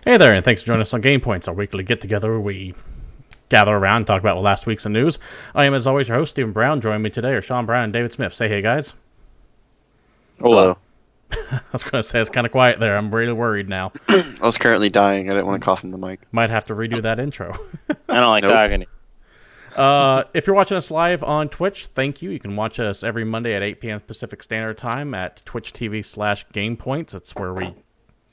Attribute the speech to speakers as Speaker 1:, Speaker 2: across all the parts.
Speaker 1: Hey there, and thanks for joining us on GamePoints, our weekly get-together where we gather around and talk about the last week's in news. I am, as always, your host, Stephen Brown. Joining me today are Sean Brown and David Smith. Say hey, guys.
Speaker 2: Hello.
Speaker 1: I was going to say, it's kind of quiet there. I'm really worried now.
Speaker 2: I was currently dying. I didn't want to cough in the mic.
Speaker 1: Might have to redo that intro.
Speaker 3: I don't like talking.
Speaker 1: If you're watching us live on Twitch, thank you. You can watch us every Monday at 8 p.m. Pacific Standard Time at twitch.tv/GamePoints. That's where we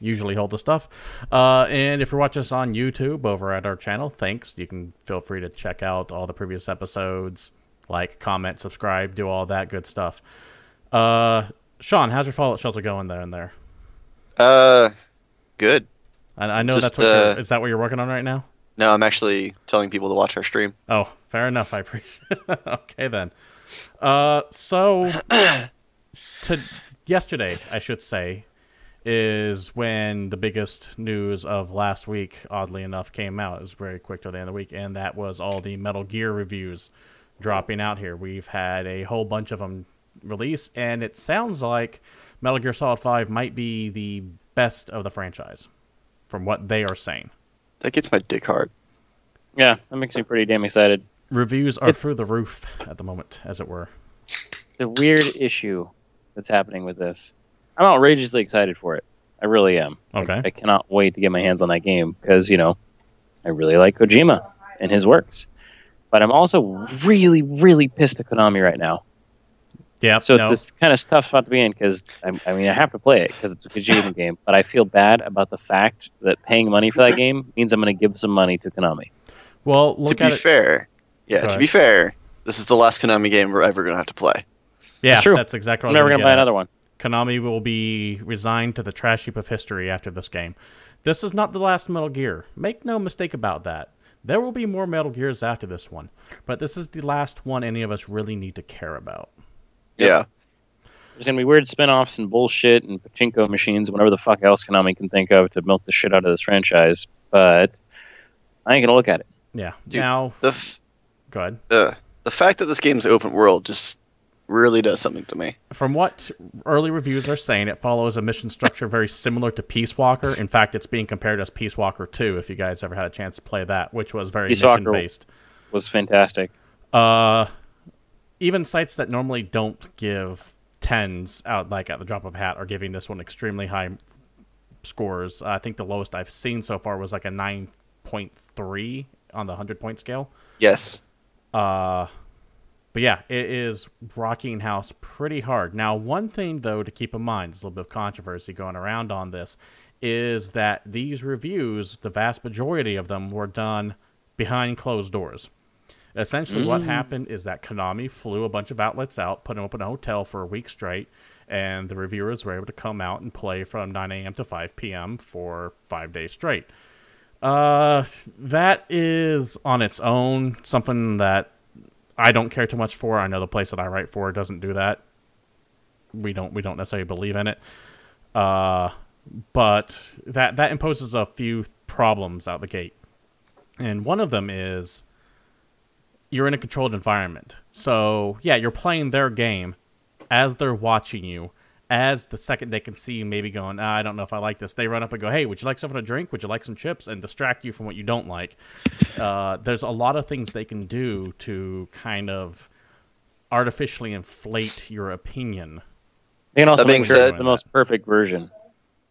Speaker 1: usually hold the stuff. And if you're watching us on YouTube over at our channel, thanks. You can feel free to check out all the previous episodes, like, comment, subscribe, do all that good stuff. Sean, how's your Fallout shelter going there and there?
Speaker 2: Good.
Speaker 1: I know that's what is that what you're working on right now?
Speaker 2: No, I'm actually telling people to watch our stream.
Speaker 1: Oh, fair enough. I appreciate it. Okay, then. So, yesterday, I should say, is when the biggest news of last week, oddly enough, came out. It was very quick to the end of the week, and that was all the Metal Gear reviews dropping out here. We've had a whole bunch of them release, and it sounds like Metal Gear Solid 5 might be the best of the franchise, from what they are saying.
Speaker 2: That gets my dick hard.
Speaker 3: Yeah, that makes me pretty damn excited.
Speaker 1: Reviews are through the roof at the moment, as it were.
Speaker 3: The weird issue that's happening with this. I'm outrageously excited for it. I really am.
Speaker 1: Okay.
Speaker 3: I cannot wait to get my hands on that game because, I really like Kojima and his works. But I'm also really, really pissed at Konami right now.
Speaker 1: Yeah.
Speaker 3: So it's this kind of tough spot to be in because, I have to play it because it's a Kojima game. But I feel bad about the fact that paying money for that game means I'm going to give some money to Konami.
Speaker 1: Well, to be
Speaker 2: fair, this is the last Konami game we're ever going to have to play.
Speaker 1: Yeah,
Speaker 3: that's true.
Speaker 1: That's exactly what
Speaker 3: I'm never going to buy another one.
Speaker 1: Konami will be resigned to the trash heap of history after this game. This is not the last Metal Gear. Make no mistake about that. There will be more Metal Gears after this one. But this is the last one any of us really need to care about.
Speaker 2: Yeah.
Speaker 3: There's going to be weird spin-offs and bullshit and pachinko machines and whatever the fuck else Konami can think of to milk the shit out of this franchise. But I ain't going to look at it.
Speaker 1: Yeah.
Speaker 2: Dude,
Speaker 1: now, go ahead.
Speaker 2: The fact that this game's open world just really does something to me.
Speaker 1: From what early reviews are saying, it follows a mission structure very similar to Peace Walker. In fact, it's being compared as Peace Walker 2, if you guys ever had a chance to play that, which was very mission-based.
Speaker 3: Was fantastic.
Speaker 1: Even sites that normally don't give 10s out like at the drop of a hat are giving this one extremely high scores. I think the lowest I've seen so far was like a 9.3 on the 100-point scale.
Speaker 2: Yes.
Speaker 1: But yeah, it is rocking house pretty hard. Now, one thing, though, to keep in mind, there's a little bit of controversy going around on this, is that these reviews, the vast majority of them, were done behind closed doors. Essentially, what happened is that Konami flew a bunch of outlets out, put them up in a hotel for a week straight, and the reviewers were able to come out and play from 9 a.m. to 5 p.m. for 5 days straight. That is, on its own, something that I don't care too much for. I know the place that I write for doesn't do that. We don't necessarily believe in it. But that imposes a few problems out the gate. And one of them is you're in a controlled environment. So, yeah, you're playing their game as they're watching you. As the second they can see you maybe going, I don't know if I like this, they run up and go, hey, would you like something to drink? Would you like some chips? And distract you from what you don't like. There's a lot of things they can do to kind of artificially inflate your opinion.
Speaker 3: They can also make sure the most perfect version.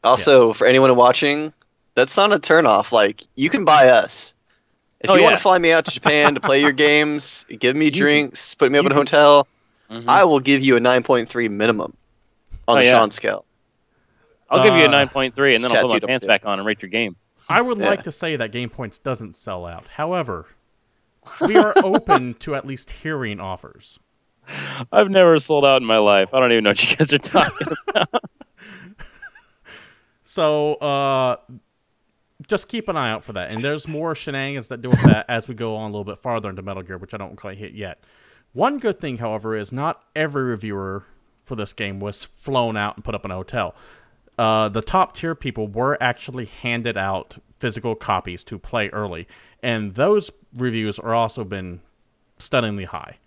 Speaker 2: Also, for anyone watching, that's not a turnoff. Like, you can buy us. If you want to fly me out to Japan to play your games, give me drinks, put me up in a hotel, I will give you a 9.3 minimum. On the Sean scale.
Speaker 3: I'll give you a 9.3, and then I'll put my pants back on and rate your game.
Speaker 1: I would like to say that GamePoints doesn't sell out. However, we are open to at least hearing offers.
Speaker 3: I've never sold out in my life. I don't even know what you guys are talking about.
Speaker 1: So, just keep an eye out for that. And there's more shenanigans that do with that as we go on a little bit farther into Metal Gear, which I don't quite hit yet. One good thing, however, is not every reviewer for this game was flown out and put up in a hotel. The top tier people were actually handed out physical copies to play early, and those reviews are also been stunningly high.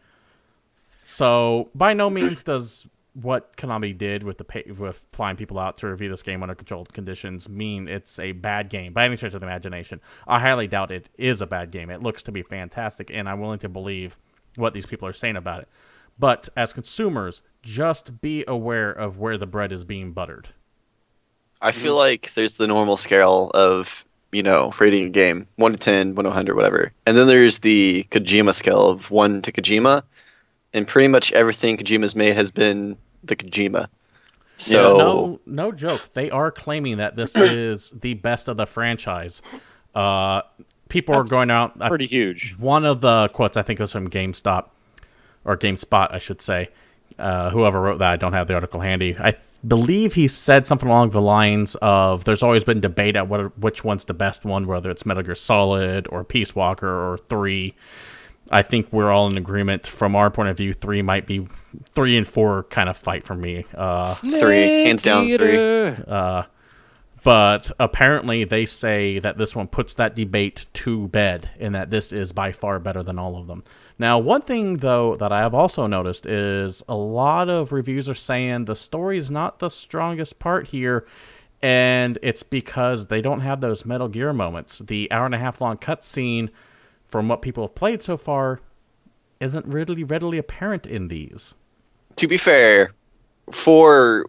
Speaker 1: So by no means does what Konami did with with flying people out to review this game under controlled conditions mean it's a bad game by any stretch of the imagination. I highly doubt it is a bad game. It looks to be fantastic, and I'm willing to believe what these people are saying about it. But as consumers, just be aware of where the bread is being buttered.
Speaker 2: I feel like there's the normal scale of, rating a game, 1 to 10, 1 to 100, whatever. And then there's the Kojima scale of 1 to Kojima. And pretty much everything Kojima's made has been the Kojima. So
Speaker 1: no joke. They are claiming that this is the best of the franchise. People are going out.
Speaker 3: Pretty huge.
Speaker 1: One of the quotes, I think, was from GameStop, or GameSpot, I should say. Whoever wrote that, I don't have the article handy. I believe he said something along the lines of, there's always been debate at which one's the best one, whether it's Metal Gear Solid or Peace Walker or 3. I think we're all in agreement. From our point of view, 3 might be 3 and 4 kind of fight for me.
Speaker 2: 3, hands down 3.
Speaker 1: But apparently they say that this one puts that debate to bed and that this is by far better than all of them. Now, one thing, though, that I have also noticed is a lot of reviews are saying the story is not the strongest part here, and it's because they don't have those Metal Gear moments. The hour-and-a-half long cutscene, from what people have played so far, isn't really readily apparent in these.
Speaker 2: To be fair, 4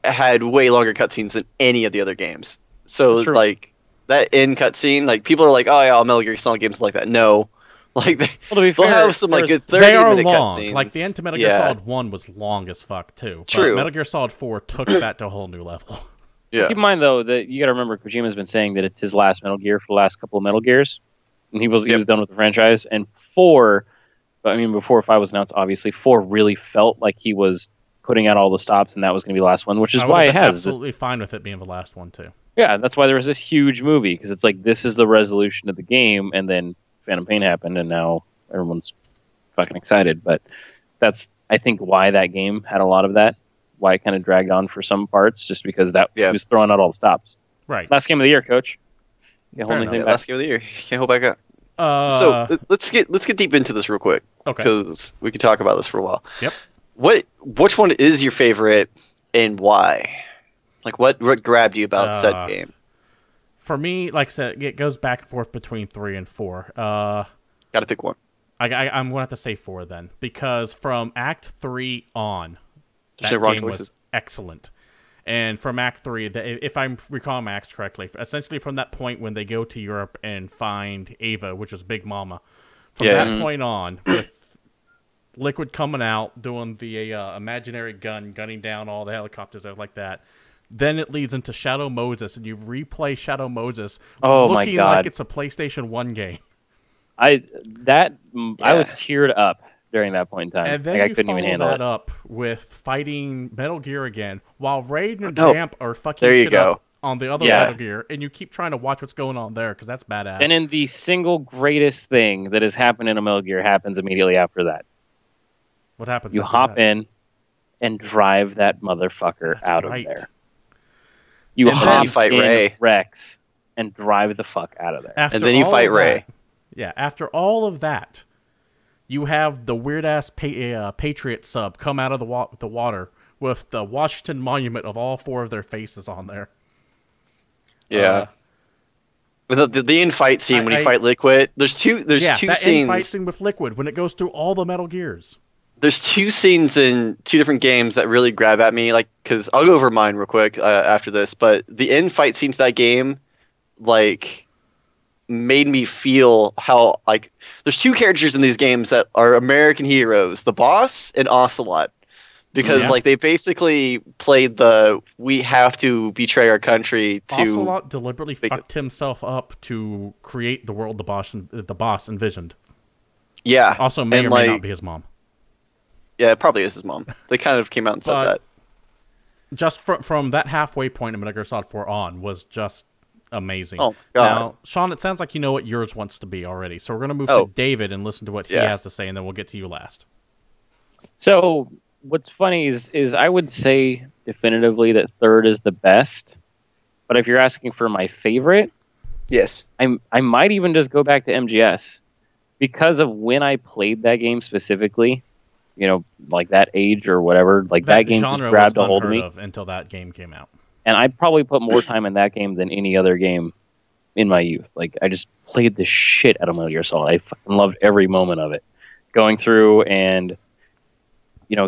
Speaker 2: had way longer cutscenes than any of the other games. So, like, that end cutscene, people are like, oh, yeah, all Metal Gear Solid games like that. No. They'll have some, good 30-minute cutscenes.
Speaker 1: Like, the end to Metal Gear Solid 1 was long as fuck, too.
Speaker 2: True.
Speaker 1: But Metal Gear Solid 4 took that to a whole new level.
Speaker 2: Yeah.
Speaker 3: Keep in mind, though, that you got to remember Kojima's been saying that it's his last Metal Gear for the last couple of Metal Gears. And he was done with the franchise. And 4, before 5 was announced, obviously, 4 really felt like he was putting out all the stops, and that was going to be the last one, which is why it has.
Speaker 1: Absolutely fine with it being the last one, too.
Speaker 3: Yeah, that's why there was this huge movie, because it's like, this is the resolution of the game, and then Phantom Pain happened, and now everyone's fucking excited. But that's, I think, why that game had a lot of that, why it kind of dragged on for some parts, just because he was throwing out all the stops.
Speaker 1: Right.
Speaker 3: Last game of the year, Coach.
Speaker 2: Last game of the year. Can't hold back up. So let's get deep into this real quick, because we could talk about this for a while.
Speaker 1: Yep.
Speaker 2: Which one is your favorite and why? What grabbed you about said game?
Speaker 1: For me, like I said, it goes back and forth between 3 and 4.
Speaker 2: Gotta pick one.
Speaker 1: I'm going to have to say 4 then, because from Act 3 on, that
Speaker 2: no wrong
Speaker 1: game
Speaker 2: choices.
Speaker 1: was excellent. And from Act 3, if I'm recalling my acts correctly, essentially from that point when they go to Europe and find Ava, which is Big Mama, from that point on, with Liquid coming out, doing the imaginary gunning down all the helicopters, stuff like that, then it leads into Shadow Moses, and you replay Shadow Moses looking like it's a PlayStation 1 game.
Speaker 3: I was teared up during that point in time.
Speaker 1: And then
Speaker 3: I
Speaker 1: you
Speaker 3: couldn't even handle
Speaker 1: that
Speaker 3: it.
Speaker 1: up with fighting Metal Gear again, while Raiden and Jamp are fucking
Speaker 2: there you
Speaker 1: shit
Speaker 2: go.
Speaker 1: up on the other Metal Gear, and you keep trying to watch what's going on there, because that's badass.
Speaker 3: And then the single greatest thing that has happened in a Metal Gear happens immediately after that.
Speaker 1: What happens?
Speaker 3: You hop in and drive that motherfucker out of there. You hop
Speaker 2: fight
Speaker 3: in
Speaker 2: Ray.
Speaker 3: Rex and drive the fuck out of there.
Speaker 2: And then you fight Ray.
Speaker 1: Yeah, after all of that, you have the weird-ass Patriot sub come out of the water with the Washington Monument of all 4 of their faces on there.
Speaker 2: Yeah. The in-fight scene when you fight Liquid, there's two scenes.
Speaker 1: In-fight scene with Liquid when it goes through all the Metal Gears.
Speaker 2: There's 2 scenes in 2 different games that really grab at me, because I'll go over mine real quick after this, but the in-fight scenes of that game, made me feel how, there's 2 characters in these games that are American heroes, the Boss and Ocelot, because, they basically played we have to betray our country to...
Speaker 1: Ocelot deliberately fucked himself up to create the world the boss envisioned.
Speaker 2: Yeah.
Speaker 1: Also may or may not be his mom.
Speaker 2: Yeah, it probably is his mom. They kind of came out and said that.
Speaker 1: Just from that halfway point of Metal Gear Solid 4 on was just amazing.
Speaker 2: Oh, God.
Speaker 1: Now, Sean, it sounds like you know what yours wants to be already. So we're going to move to David and listen to what he has to say, and then we'll get to you last.
Speaker 3: So what's funny is I would say definitively that 3rd is the best. But if you're asking for my favorite,
Speaker 2: yes,
Speaker 3: I might even just go back to MGS. Because of when I played that game specifically, like that age or whatever. Like that game just grabbed a hold of me
Speaker 1: until that game came out.
Speaker 3: And I probably put more time in that game than any other game in my youth. Like, I just played the shit out of Metal Gear Solid. I fucking loved every moment of it. Going through and,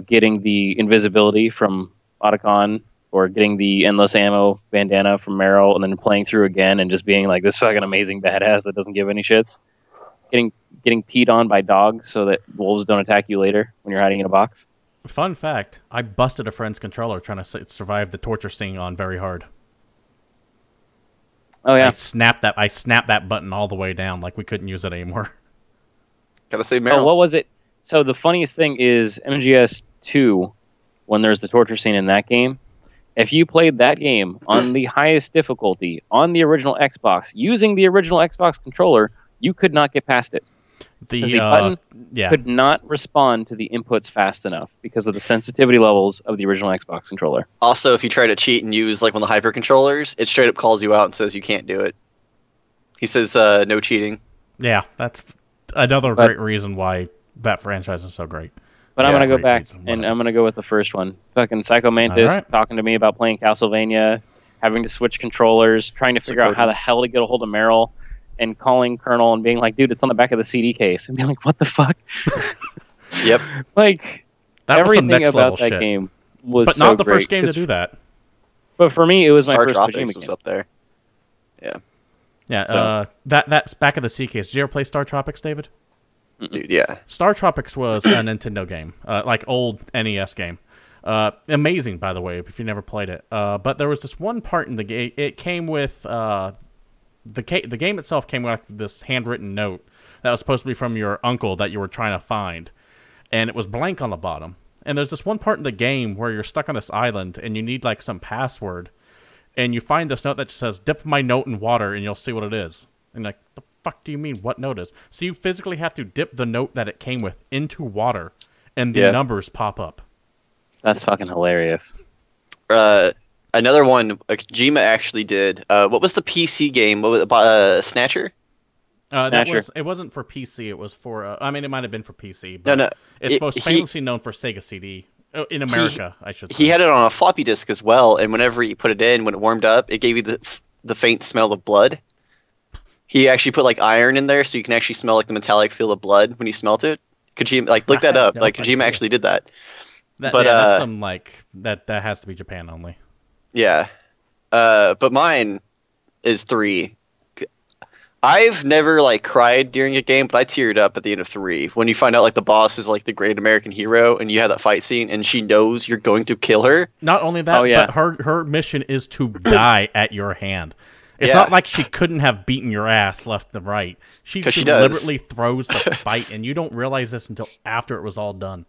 Speaker 3: getting the invisibility from Otacon, or getting the endless ammo bandana from Meryl, and then playing through again and just being like this fucking amazing badass that doesn't give any shits. Getting peed on by dogs so that wolves don't attack you later when you're hiding in a box.
Speaker 1: Fun fact, I busted a friend's controller trying to survive the torture sting on very hard.
Speaker 3: Oh yeah.
Speaker 1: I snapped that button all the way down, like we couldn't use it anymore.
Speaker 2: Gotta say Meryl.
Speaker 3: Oh, what was it? So the funniest thing is MGS 2, when there's the torture scene in that game, if you played that game on the highest difficulty on the original Xbox, using the original Xbox controller, you could not get past it. The button could not respond to the inputs fast enough because of the sensitivity levels of the original Xbox controller.
Speaker 2: Also, if you try to cheat and use like one of the hyper controllers, it straight up calls you out and says you can't do it. He says no cheating.
Speaker 1: Yeah, that's another great reason why that franchise is so great.
Speaker 3: But I'm going to go back, and I'm going to go with the first one. Fucking Psycho Mantis talking to me about playing Castlevania, having to switch controllers, trying to figure out how the hell to get a hold of Meryl, and calling Colonel and being like, dude, it's on the back of the CD case. And being like, what the fuck?
Speaker 2: Yep.
Speaker 3: Like, everything about that game was so great.
Speaker 1: But not the first game to do that.
Speaker 3: But for me, it was my first
Speaker 2: Star
Speaker 3: Kojima game.
Speaker 2: was up there. Yeah.
Speaker 1: Yeah, so. That's back of the CD case. Did you ever play Star Tropics, David?
Speaker 2: Dude, yeah.
Speaker 1: Star Tropics was a Nintendo game, like old NES game. Amazing, by the way, if you never played it. But there was this one part in the game. It came with the game itself came with this handwritten note that was supposed to be from your uncle that you were trying to find, and it was blank on the bottom. And there's this one part in the game where you're stuck on this island and you need like some password, and you find this note that says, "Dip my note in water and you'll see what it is." And like, the fuck do you mean, what note is? So you physically have to dip the note that it came with into water, and the numbers pop up.
Speaker 3: That's fucking hilarious.
Speaker 2: Another one Kojima actually did. What was the PC game? What was Snatcher?
Speaker 1: It wasn't for PC. It was for. I mean, it might have been for PC. But
Speaker 2: no.
Speaker 1: It's most famously known for Sega CD in America. I should say.
Speaker 2: He had it on a floppy disk as well, and whenever you put it in, when it warmed up, it gave you the faint smell of blood. He actually put like iron in there, so you can actually smell like the metallic feel of blood when you smelt it. Kojima, like, look that up. Like, Kojima actually did that.
Speaker 1: That's some like that has to be Japan only.
Speaker 2: Yeah, but mine is 3. I've never like cried during a game, but I teared up at the end of 3 when you find out like the boss is like the great American hero, and you have that fight scene, and she knows you're going to kill her.
Speaker 1: Not only that, but her mission is to die at your hand. It's not like she couldn't have beaten your ass left and right. She deliberately throws the fight, and you don't realize this until after it was all done.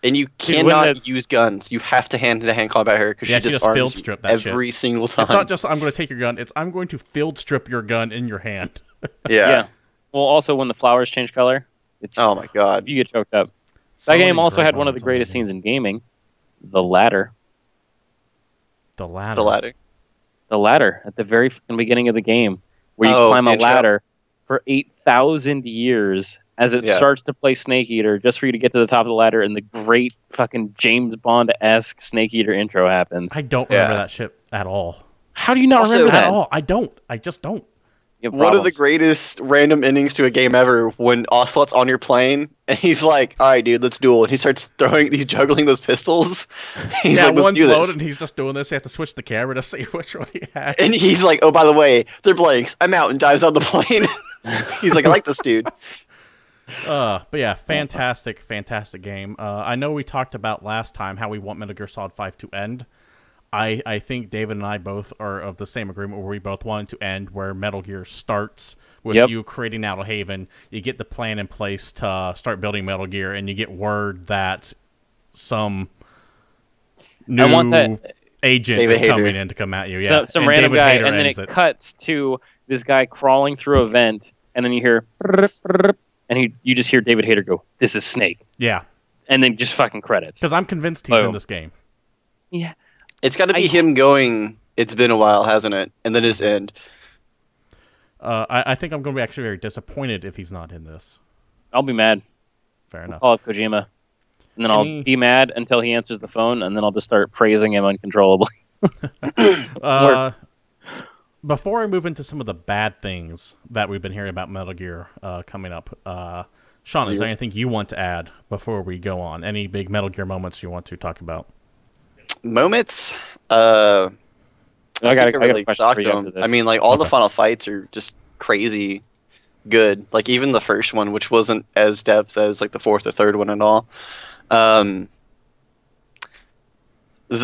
Speaker 2: And you cannot use guns. You have to hand-to-hand combat her because she
Speaker 1: just field strip that
Speaker 2: every single time.
Speaker 1: It's not just I'm going to take your gun. It's I'm going to field strip your gun in your hand.
Speaker 2: Yeah.
Speaker 3: Well, also when the flowers change color,
Speaker 2: oh my god,
Speaker 3: you get choked up. That game also had one of the greatest scenes in gaming, the ladder.
Speaker 1: The ladder
Speaker 3: at the very beginning of the game, where you climb a ladder for 8,000 years as it starts to play Snake Eater, just for you to get to the top of the ladder, and the great fucking James Bond-esque Snake Eater intro happens.
Speaker 1: I don't remember that shit at all.
Speaker 3: How do you not remember that?
Speaker 1: At all? I don't. I just don't.
Speaker 2: One of the greatest random endings to a game ever, when Ocelot's on your plane and he's like, "All right, dude, let's duel." And he starts juggling those pistols. He's like, "Let's do this."
Speaker 1: Loaded and he's just doing this. You have to switch the camera to see which one he has.
Speaker 2: And he's like, "Oh, by the way, they're blanks. I'm out," and dives on the plane. He's like, "I like this dude."
Speaker 1: But yeah, fantastic game. I know we talked about last time how we want Metal Gear Solid 5 to end. I think David and I both are of the same agreement where we both want it to end where Metal Gear starts with you creating Outer Haven. You get the plan in place to start building Metal Gear, and you get word that some new agent is coming in to come at you. Yeah,
Speaker 3: some random guy, and then it cuts to this guy crawling through a vent, and then you hear, and you just hear David Hayter go, "This is Snake."
Speaker 1: Yeah,
Speaker 3: and then just fucking credits.
Speaker 1: Because I'm convinced he's in this game.
Speaker 3: Yeah.
Speaker 2: It's got to be him going, "It's been a while, hasn't it?" And then his end.
Speaker 1: I think I'm going to be actually very disappointed if he's not in this.
Speaker 3: I'll be mad.
Speaker 1: Fair enough.
Speaker 3: Call it Kojima. And then I'll be mad until he answers the phone, and then I'll just start praising him uncontrollably.
Speaker 1: Before I move into some of the bad things that we've been hearing about Metal Gear coming up, Sean, is there anything you want to add before we go on? Any big Metal Gear moments you want to talk about?
Speaker 2: Moments? I really talk to them. I mean, like, all the final fights are just crazy good. Like, even the first one, which wasn't as depth as, like, the fourth or third one and all. The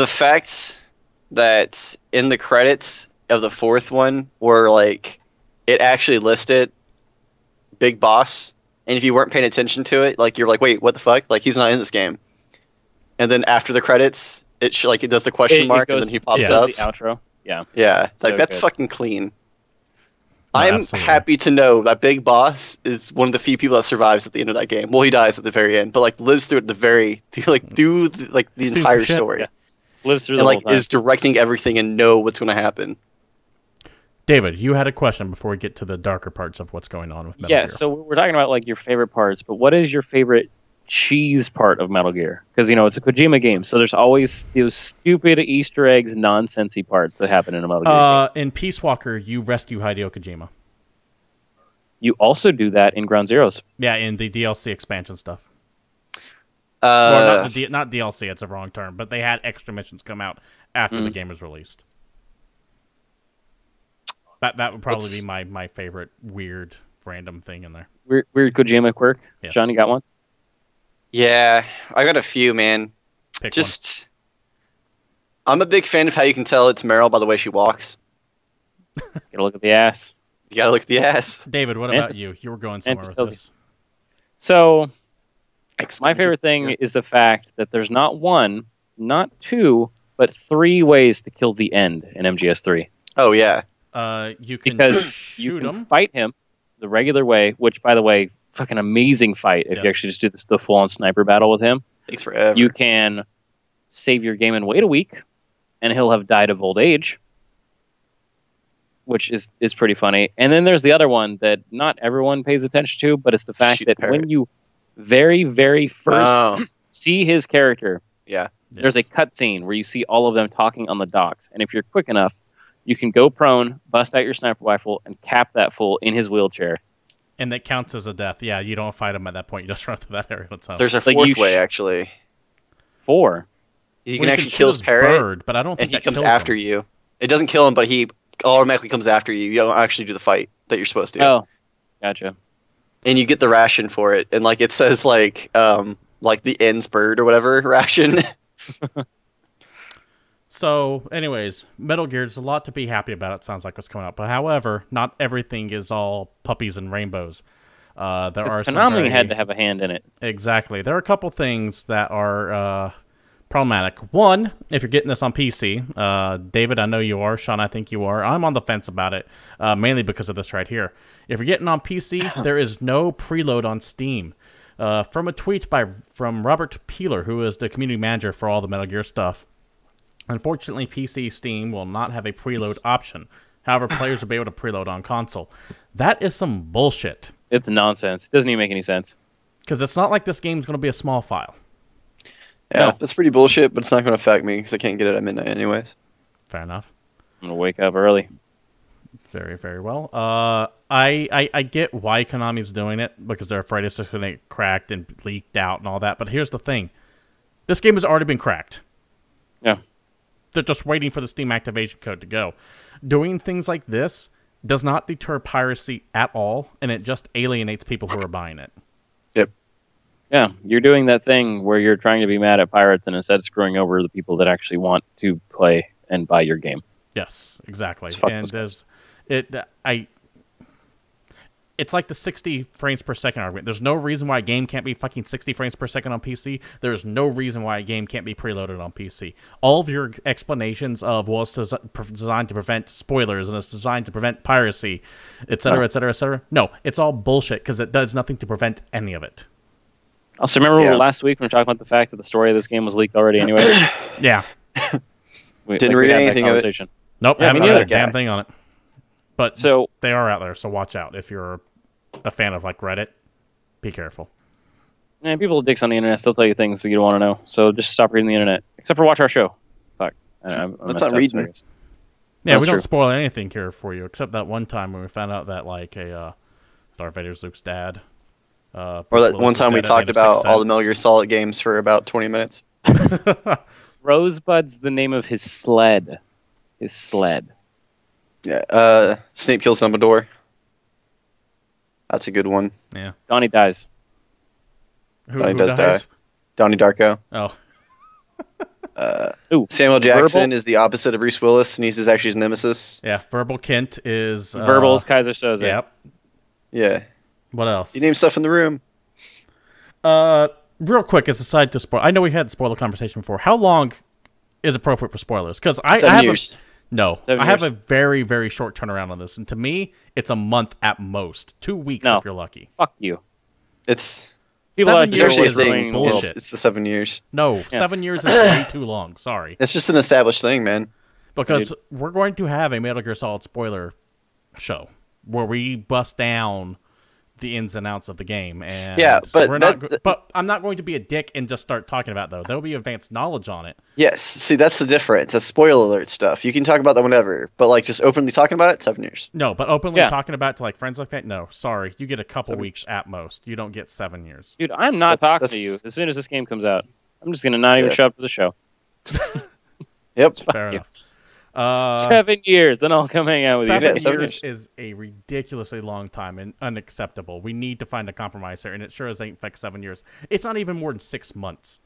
Speaker 2: fact that in the credits of the fourth one, where, like, it actually listed Big Boss, and if you weren't paying attention to it, like, you're like, wait, what the fuck? Like, he's not in this game. And then after the credits, it does the question mark, and then he pops up.
Speaker 3: The outro. Yeah.
Speaker 2: Yeah. Like, that's fucking clean. I'm happy to know that Big Boss is one of the few people that survives at the end of that game. Well, he dies at the very end, but, like, lives through it the entire story.
Speaker 3: Yeah. Lives through
Speaker 2: and, like, is directing everything and know what's going to happen.
Speaker 1: David, you had a question before we get to the darker parts of what's going on with Metal Gear.
Speaker 3: Yeah, so we're talking about, like, your favorite parts, but what is your favorite cheese part of Metal Gear? Because, you know, it's a Kojima game, so there's always those stupid Easter eggs, nonsensy parts that happen in a Metal Gear game.
Speaker 1: In Peace Walker, you rescue Hideo Kojima.
Speaker 3: You also do that in Ground Zeroes.
Speaker 1: Yeah, in the DLC expansion stuff. Well, not DLC, it's a wrong term, but they had extra missions come out after the game was released. That would probably be my favorite weird random thing in there.
Speaker 3: Weird Kojima quirk? Yes. John, you got one?
Speaker 2: Yeah, I got a few, man.
Speaker 1: Pick one.
Speaker 2: I'm a big fan of how you can tell it's Meryl by the way she walks.
Speaker 3: Gotta look at the ass.
Speaker 2: You gotta look at the ass.
Speaker 1: David, what about you? You were going somewhere with this.
Speaker 3: So, my favorite thing is the fact that there's not one, not two, but 3 ways to kill the end in MGS3.
Speaker 2: Oh, yeah.
Speaker 1: You can
Speaker 3: you can fight him the regular way, which, by the way, fucking amazing fight if you actually just do the full-on sniper battle with him.
Speaker 2: Takes forever.
Speaker 3: You can save your game and wait a week, and he'll have died of old age, which is pretty funny. And then there's the other one that not everyone pays attention to, but it's the fact that when you very, very first see his character, there's a cutscene where you see all of them talking on the docks. And if you're quick enough, you can go prone, bust out your sniper rifle, and cap that fool in his wheelchair.
Speaker 1: And that counts as a death. Yeah, you don't fight him at that point. You just run through that area.
Speaker 2: There's a fourth way, actually.
Speaker 3: 4?
Speaker 2: You can actually kill his parrot,
Speaker 1: bird, but I don't think
Speaker 2: and he comes after you. It doesn't kill him, but he automatically comes after you. You don't actually do the fight that you're supposed to.
Speaker 3: Oh, gotcha.
Speaker 2: And you get the ration for it, and, like, it says, like the end's bird or whatever ration.
Speaker 1: So, anyways, Metal Gear, there's a lot to be happy about, it sounds like, what's coming up. But however, not everything is all puppies and rainbows. There are
Speaker 3: Konami had to have a hand in it.
Speaker 1: Exactly. There are a couple things that are problematic. One, if you're getting this on PC, David, I know you are. Sean, I think you are. I'm on the fence about it, mainly because of this right here. If you're getting on PC, there is no preload on Steam. From a tweet from Robert Peeler, who is the community manager for all the Metal Gear stuff, unfortunately, PC Steam will not have a preload option. However, players will be able to preload on console. That is some bullshit.
Speaker 3: It's nonsense. It doesn't even make any sense.
Speaker 1: Because it's not like this game's going to be a small file.
Speaker 2: Yeah, that's pretty bullshit, but it's not going to affect me because I can't get it at midnight anyways.
Speaker 1: Fair enough.
Speaker 3: I'm going to wake up early.
Speaker 1: Very, very well. I get why Konami's doing it, because they're afraid it's just going to get cracked and leaked out and all that. But here's the thing. This game has already been cracked.
Speaker 3: Yeah.
Speaker 1: They're just waiting for the Steam activation code to go. Doing things like this does not deter piracy at all, and it just alienates people who are buying it.
Speaker 2: Yep.
Speaker 3: Yeah, you're doing that thing where you're trying to be mad at pirates and instead screwing over the people that actually want to play and buy your game.
Speaker 1: Yes, exactly. And it's like the 60 frames per second argument. There's no reason why a game can't be fucking 60 frames per second on PC. There's no reason why a game can't be preloaded on PC. All of your explanations of, well, it's designed to prevent spoilers and it's designed to prevent piracy, etc., etc., etc. No, it's all bullshit because it does nothing to prevent any of it.
Speaker 3: Also, remember last week when we were talking about the fact that the story of this game was leaked already anyway?
Speaker 1: Yeah.
Speaker 2: Didn't read anything of it.
Speaker 1: Nope, I haven't heard a damn thing on it. But
Speaker 3: so
Speaker 1: they are out there, so watch out. If you're a fan of, like, Reddit, be careful.
Speaker 3: Man, people are dicks on the internet still tell you things that you don't want to know. So just stop reading the internet. Except for watch our show. Fuck. I'm
Speaker 2: That's not reading.
Speaker 1: Yeah,
Speaker 3: That's
Speaker 1: we don't
Speaker 3: true.
Speaker 1: spoil anything here for you, except that one time when we found out that, like, Darth Vader's Luke's dad.
Speaker 2: Or that one time we talked about all the Metal Gear Solid games for about 20 minutes.
Speaker 3: Rosebud's the name of his sled. His sled.
Speaker 2: Yeah. Snape kills Dumbledore. That's a good one.
Speaker 1: Yeah.
Speaker 3: Donnie dies.
Speaker 1: Who
Speaker 2: does
Speaker 1: dies?
Speaker 2: die. Donnie Darko.
Speaker 1: Oh.
Speaker 2: Samuel Jackson
Speaker 3: Verbal?
Speaker 2: is the opposite of Bruce Willis, and he's actually his nemesis.
Speaker 1: Yeah, Verbal Kent is...
Speaker 3: Verbal's Kaiser Soze.
Speaker 1: Yep.
Speaker 2: Yeah.
Speaker 1: What else?
Speaker 2: You name stuff in the room.
Speaker 1: Real quick, as a side to spoil... I know we had spoiler conversation before. How long is appropriate for spoilers? Because I
Speaker 2: 7
Speaker 1: have
Speaker 2: years.
Speaker 1: I have a very, very short turnaround on this. And to me, it's a month at most. 2 weeks if you're lucky.
Speaker 3: Fuck you.
Speaker 2: It's...
Speaker 3: People
Speaker 1: 7
Speaker 3: like
Speaker 1: years
Speaker 2: actually a
Speaker 1: is
Speaker 2: thing.
Speaker 1: bullshit.
Speaker 2: It's the 7 years.
Speaker 1: No, 7 years is way too long. Sorry.
Speaker 2: It's just an established thing, man.
Speaker 1: Because we're going to have a Metal Gear Solid spoiler show where we bust down the ins and outs of the game. And
Speaker 2: Yeah, but
Speaker 1: but I'm not going to be a dick and just start talking about it, though. There'll be advanced knowledge on it.
Speaker 2: Yes. See, that's the difference. That's spoiler alert stuff. You can talk about that whenever, but like just openly talking about it, 7 years.
Speaker 1: No, but openly talking about it to like friends like that, no. Sorry, you get a couple weeks at most. You don't get 7 years.
Speaker 3: Dude, I'm not talking to you as soon as this game comes out. I'm just gonna not even show up to the show.
Speaker 2: Yep.
Speaker 1: Fair enough.
Speaker 3: 7 years, then I'll come hang out with you.
Speaker 1: 7
Speaker 2: 7
Speaker 1: years
Speaker 2: years
Speaker 1: is a ridiculously long time and unacceptable. We need to find a compromise here, and it sure as ain't like 7 years. It's not even more than 6 months.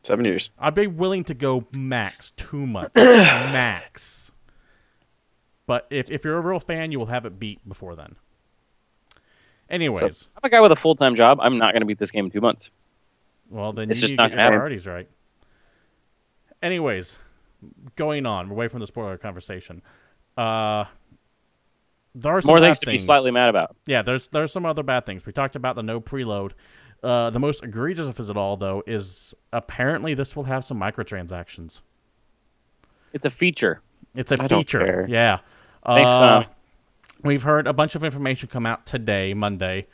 Speaker 2: 7 years.
Speaker 1: I'd be willing to go max 2 months. Max. But if you're a real fan, you will have it beat before then. Anyways.
Speaker 3: I'm a guy with a full-time job. I'm not going to beat this game in 2 months.
Speaker 1: Well, then
Speaker 3: It's
Speaker 1: you
Speaker 3: just
Speaker 1: need
Speaker 3: not
Speaker 1: to get
Speaker 3: gonna
Speaker 1: your
Speaker 3: happen.
Speaker 1: priorities right. Anyways, going on. Away from the spoiler conversation. There are some
Speaker 3: More
Speaker 1: bad
Speaker 3: things to be slightly mad about.
Speaker 1: Yeah, there's some other bad things. We talked about the no preload. The most egregious of it all, though, is apparently this will have some microtransactions.
Speaker 3: It's a feature.
Speaker 1: It's a
Speaker 2: I don't
Speaker 1: feature.
Speaker 2: care.
Speaker 1: Yeah.
Speaker 3: Thanks, Konami.
Speaker 1: We've heard a bunch of information come out today, Monday,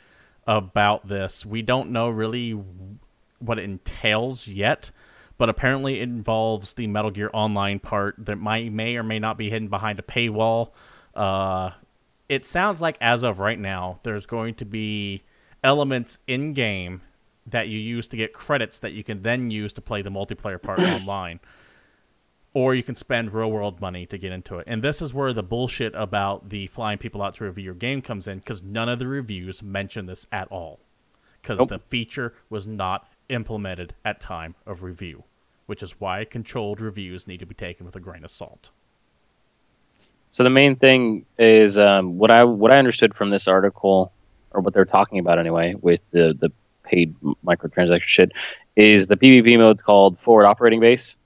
Speaker 1: about this. We don't know really what it entails yet, but apparently it involves the Metal Gear Online part that may or may not be hidden behind a paywall. It sounds like, as of right now, there's going to be elements in-game that you use to get credits that you can then use to play the multiplayer part online. Or you can spend real-world money to get into it. And this is where the bullshit about the flying people out to review your game comes in, because none of the reviews mention this at all. Because the feature was not implemented at time of review, which is why controlled reviews need to be taken with a grain of salt.
Speaker 3: So the main thing is what I understood from this article, or what they're talking about anyway, with the paid microtransaction shit, is the PvP mode's called Forward Operating Base.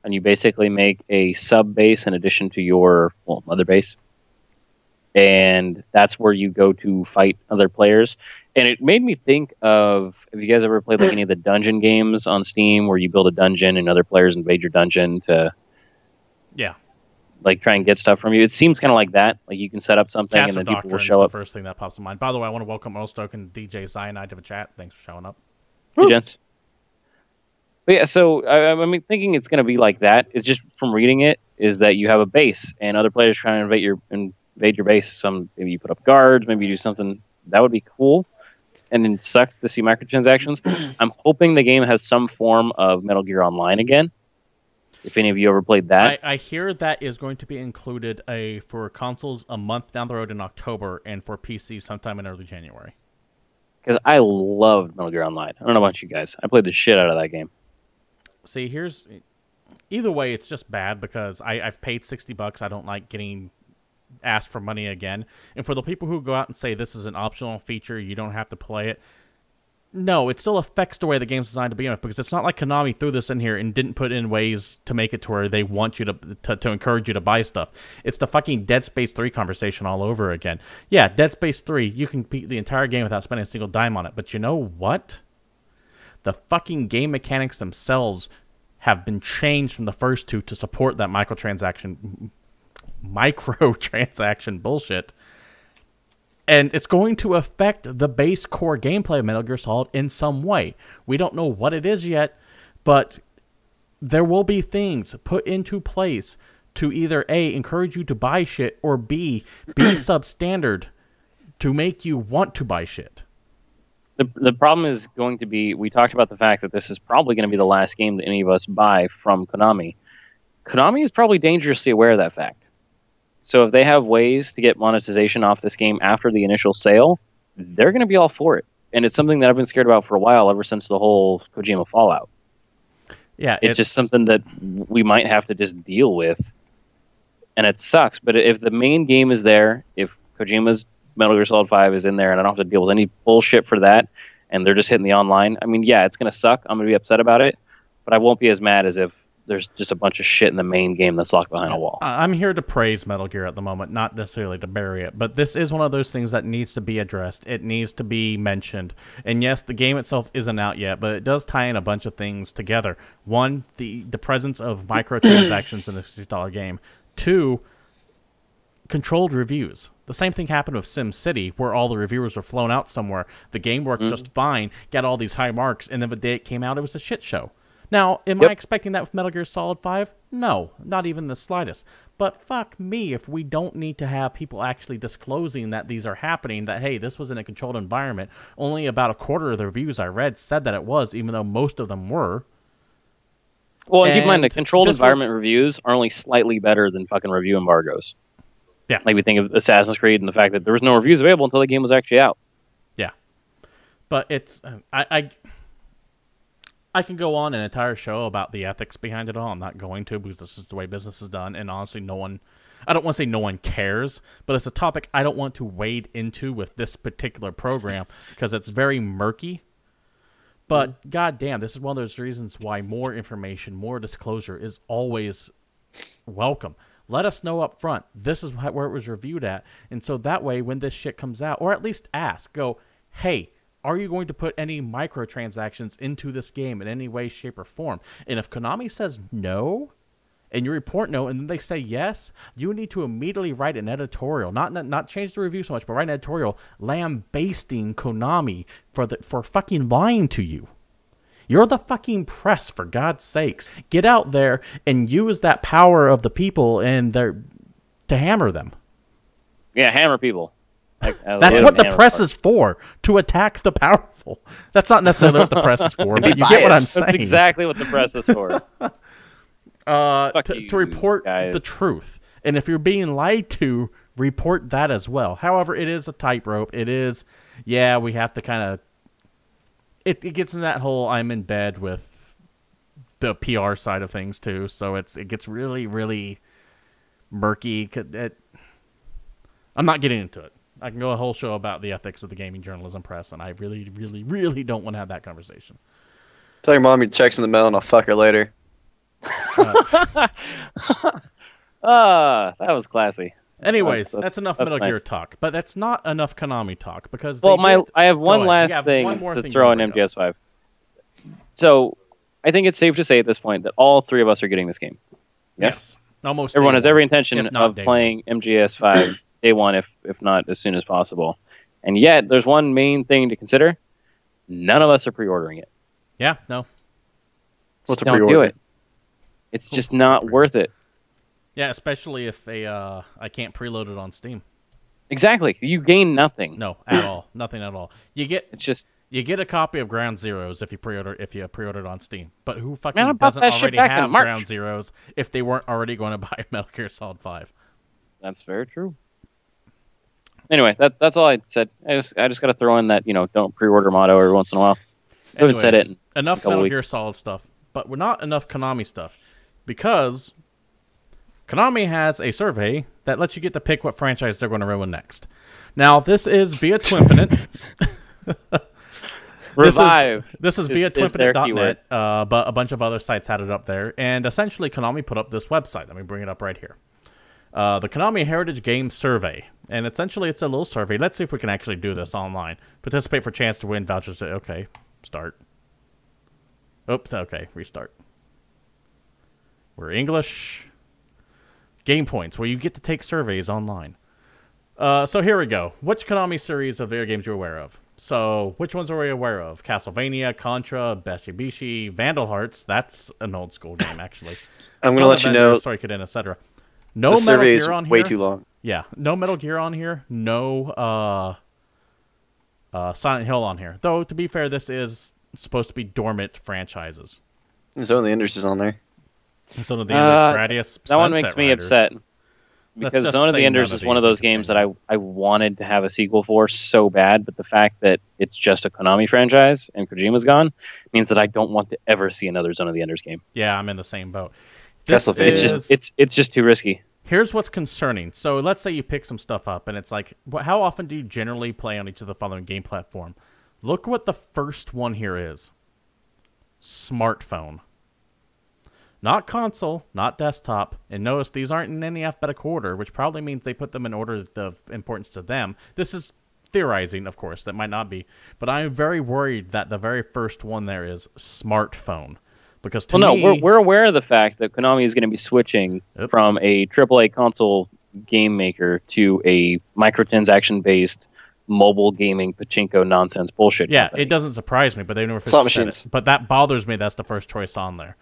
Speaker 3: And you basically make a sub base in addition to your mother base. And that's where you go to fight other players. And it made me think of, have you guys ever played like any of the dungeon games on Steam where you build a dungeon and other players invade your dungeon to like try and get stuff from you? It seems kind of like that. Like you can set up something
Speaker 1: Cast
Speaker 3: and
Speaker 1: of
Speaker 3: then people will
Speaker 1: Doctrine's
Speaker 3: show
Speaker 1: the
Speaker 3: up.
Speaker 1: first thing that pops to mind. By the way, I want to welcome Ostoke and DJ Cyanide to the chat. Thanks for showing up.
Speaker 3: Hey, gents. But yeah, so I mean, thinking it's going to be like that. It's just from reading it is that you have a base and other players trying to invade your base. Maybe you put up guards, maybe you do something that would be cool. And it sucks to see microtransactions. I'm hoping the game has some form of Metal Gear Online again. If any of you ever played that,
Speaker 1: I hear that is going to be included for consoles a month down the road in October, and for PC sometime in early January.
Speaker 3: Because I loved Metal Gear Online. I don't know about you guys. I played the shit out of that game.
Speaker 1: See, either way, it's just bad because I've paid $60. I don't like getting asked for money again. And for the people who go out and say this is an optional feature, you don't have to play it. No, it still affects the way the game's designed to begin with, because it's not like Konami threw this in here and didn't put in ways to make it to where they want you to encourage you to buy stuff. It's the fucking Dead Space 3 conversation all over again. Yeah, Dead Space 3, you can beat the entire game without spending a single dime on it. But you know what? The fucking game mechanics themselves have been changed from the first two to support that microtransaction bullshit. And it's going to affect the base core gameplay of Metal Gear Solid in some way. We don't know what it is yet, but there will be things put into place to either A, encourage you to buy shit, or B, be substandard to make you want to buy shit.
Speaker 3: The problem is going to be, we talked about the fact that this is probably going to be the last game that any of us buy from Konami. Konami is probably dangerously aware of that fact. So if they have ways to get monetization off this game after the initial sale, they're going to be all for it. And it's something that I've been scared about for a while, ever since the whole Kojima fallout.
Speaker 1: Yeah,
Speaker 3: it's just something that we might have to just deal with. And it sucks, but if the main game is there, if Kojima's Metal Gear Solid 5 is in there and I don't have to deal with any bullshit for that, and they're just hitting the online, I mean, yeah, it's going to suck. I'm going to be upset about it, but I won't be as mad as if there's just a bunch of shit in the main game that's locked behind a wall.
Speaker 1: I'm here to praise Metal Gear at the moment, not necessarily to bury it, but this is one of those things that needs to be addressed. It needs to be mentioned. And yes, the game itself isn't out yet, but it does tie in a bunch of things together. One, the presence of microtransactions in this $60 game. Two, controlled reviews. The same thing happened with SimCity, where all the reviewers were flown out somewhere. The game worked just fine, got all these high marks, and then the day it came out, it was a shit show. Now, am I expecting that with Metal Gear Solid 5? No, not even the slightest. But fuck me if we don't need to have people actually disclosing that these are happening, that, hey, this was in a controlled environment. Only about a quarter of the reviews I read said that it was, even though most of them were.
Speaker 3: Well, and keep in mind, the controlled environment reviews are only slightly better than fucking review embargoes.
Speaker 1: Yeah.
Speaker 3: Like we think of Assassin's Creed and the fact that there was no reviews available until the game was actually out.
Speaker 1: Yeah. But it's... I can go on an entire show about the ethics behind it all. I'm not going to, because this is the way business is done. And honestly, no one... I don't want to say no one cares, but it's a topic I don't want to wade into with this particular program, because it's very murky. But goddamn, this is one of those reasons why more information, more disclosure is always welcome. Let us know up front. This is where it was reviewed at. And so that way, when this shit comes out, or at least ask, go, hey, are you going to put any microtransactions into this game in any way, shape, or form? And if Konami says no, and you report no, and then they say yes, you need to immediately write an editorial. Not change the review so much, but write an editorial lambasting Konami for fucking lying to you. You're the fucking press, for God's sakes. Get out there and use that power of the people and to hammer them.
Speaker 3: Yeah, hammer people.
Speaker 1: That's what the press is for, to attack the powerful. That's not necessarily what the press is for, but you get what I'm saying.
Speaker 3: That's exactly what the press is for.
Speaker 1: To report the truth. And if you're being lied to, report that as well. However, it is a tightrope. It is, yeah, we have to kind of... It gets in that whole I'm in bed with the PR side of things, too. So it gets really, really murky. I'm not getting into it. I can go a whole show about the ethics of the gaming journalism press, and I really, really, really don't want to have that conversation.
Speaker 2: Tell your mom your check's in the mail, and I'll fuck her later.
Speaker 3: That was classy.
Speaker 1: Anyways, that's enough Metal Gear talk, but that's not enough Konami talk, because
Speaker 3: I have one last thing to throw in MGS5. So, I think it's safe to say at this point that all three of us are getting this game. Yes.
Speaker 1: Almost.
Speaker 3: Everyone has every intention of playing MGS5 day one, if not as soon as possible. And yet, there's one main thing to consider. None of us are pre-ordering it.
Speaker 1: Yeah, no.
Speaker 2: What's a
Speaker 3: pre-order? Don't do it. It's just not worth it.
Speaker 1: Yeah, especially if I can't preload it on Steam.
Speaker 3: Exactly. You gain nothing.
Speaker 1: No, at all. Nothing at all. You get a copy of Ground Zeroes if you pre-order it on Steam. But who fucking doesn't already have Ground Zeroes if they weren't already going to buy Metal Gear Solid 5?
Speaker 3: That's very true. Anyway, that's all I said. I just got to throw in that, don't pre-order motto every once in a while. I haven't said it.
Speaker 1: Enough Metal Gear Solid stuff, but we're not enough Konami stuff, because Konami has a survey that lets you get to pick what franchise they're going to ruin next. Now, this is via Twinfinite. This is via Twinfinite.net, but a bunch of other sites had it up there. And essentially, Konami put up this website. Let me bring it up right here. The Konami Heritage Games Survey. And essentially, it's a little survey. Let's see if we can actually do this online. Participate for chance to win vouchers. Okay, start. Oops, okay, restart. We're English. GamePoints, where you get to take surveys online. So here we go. Which Konami series of video games are you aware of? So which ones are we aware of? Castlevania, Contra, Bishibishi, Vandal Hearts. That's an old school game, actually.
Speaker 2: I'm going to let you know.
Speaker 1: Suikoden, etc. No
Speaker 2: the
Speaker 1: Metal
Speaker 2: survey
Speaker 1: Gear
Speaker 2: is
Speaker 1: on
Speaker 2: way
Speaker 1: here.
Speaker 2: too long.
Speaker 1: Yeah, no Metal Gear on here. No Silent Hill on here. Though, to be fair, this is supposed to be dormant franchises.
Speaker 2: Zone of the Enders is on there.
Speaker 1: Zone of the Enders, Gradius,
Speaker 3: that one makes me upset. Because Zone of the Enders is one of those games that I wanted to have a sequel for so bad, but the fact that it's just a Konami franchise and Kojima's gone means that I don't want to ever see another Zone of the Enders game.
Speaker 1: Yeah, I'm in the same boat.
Speaker 3: It's just too risky.
Speaker 1: Here's what's concerning. So let's say you pick some stuff up, and it's like, how often do you generally play on each of the following game platform? Look what the first one here is. Smartphone. Not console, not desktop. And notice these aren't in any alphabetical order, which probably means they put them in order of importance to them. This is theorizing, of course. That might not be. But I am very worried that the very first one there is smartphone. Because to me...
Speaker 3: we're aware of the fact that Konami is going to be switching from a AAA console game maker to a microtransaction-based mobile gaming pachinko nonsense bullshit company.
Speaker 1: It doesn't surprise me, but they never
Speaker 2: Slot
Speaker 1: said
Speaker 2: machines.
Speaker 1: it. But that bothers me. That's the first choice on there.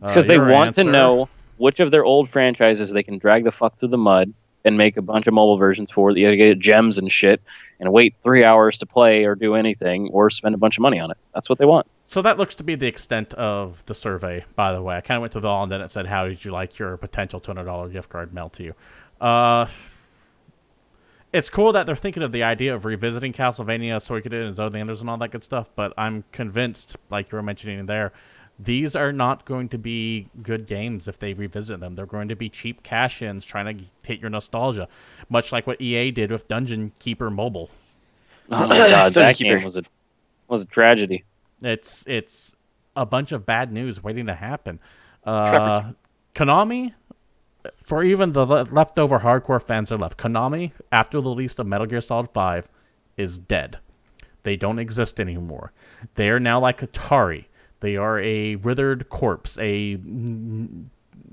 Speaker 3: It's because they want to know which of their old franchises they can drag the fuck through the mud and make a bunch of mobile versions for. You got to get gems and shit and wait 3 hours to play or do anything or spend a bunch of money on it. That's what they want.
Speaker 1: So that looks to be the extent of the survey, by the way. I kind of went to the all, and then it said, how did you like your potential $200 gift card mailed to you? It's cool that they're thinking of the idea of revisiting Castlevania, Suikoden, and Zone of the Enders and all that good stuff, but I'm convinced, like you were mentioning there, these are not going to be good games if they revisit them. They're going to be cheap cash-ins trying to hit your nostalgia, much like what EA did with Dungeon Keeper Mobile.
Speaker 3: Oh my god, that game was a tragedy.
Speaker 1: It's a bunch of bad news waiting to happen. Konami, for even the leftover hardcore fans that are left, Konami, after the release of Metal Gear Solid 5, is dead. They don't exist anymore. They are now like Atari. They are a withered corpse, a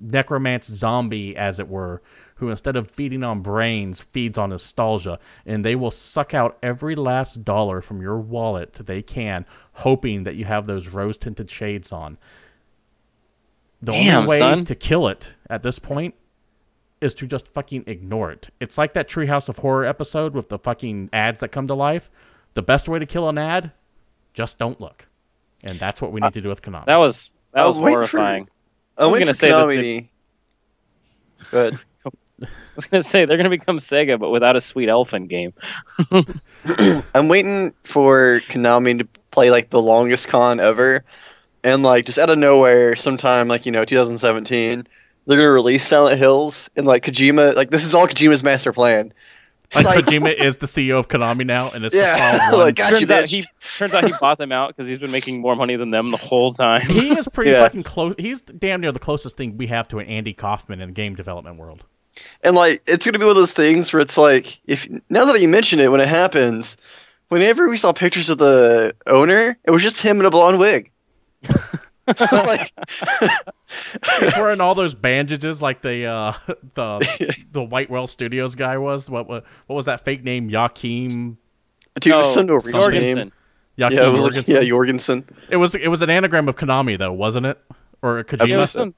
Speaker 1: necromancer zombie, as it were, who instead of feeding on brains, feeds on nostalgia, and they will suck out every last dollar from your wallet they can, hoping that you have those rose-tinted shades on. The only way to kill it at this point is to just fucking ignore it. It's like that Treehouse of Horror episode with the fucking ads that come to life. The best way to kill an ad, just don't look. And that's what we need to do with Konami.
Speaker 3: That was horrifying.
Speaker 2: I was going to say Konami. Go ahead.
Speaker 3: I was going to say they're going to become Sega, but without a sweet elephant game.
Speaker 2: I'm waiting for Konami to play like the longest con ever, and like just out of nowhere, sometime like 2017, they're going to release Silent Hills, and like Kojima, like this is all Kojima's master plan.
Speaker 1: Like Kojima is the CEO of Konami now, and it's just all one.
Speaker 2: Like,
Speaker 3: turns out he bought them out because he's been making more money than them the whole time.
Speaker 1: He is pretty fucking close. He's damn near the closest thing we have to an Andy Kaufman in the game development world.
Speaker 2: And like, it's gonna be one of those things where it's like, if now that you mention it, when it happens, whenever we saw pictures of the owner, it was just him in a blonde wig. Like,
Speaker 1: he's wearing all those bandages like the White Whale Studios guy was. What was that fake name? Joachim?
Speaker 3: Jorgensen.
Speaker 2: Jorgensen.
Speaker 1: It was an anagram of Konami though, wasn't it? Or Kojima?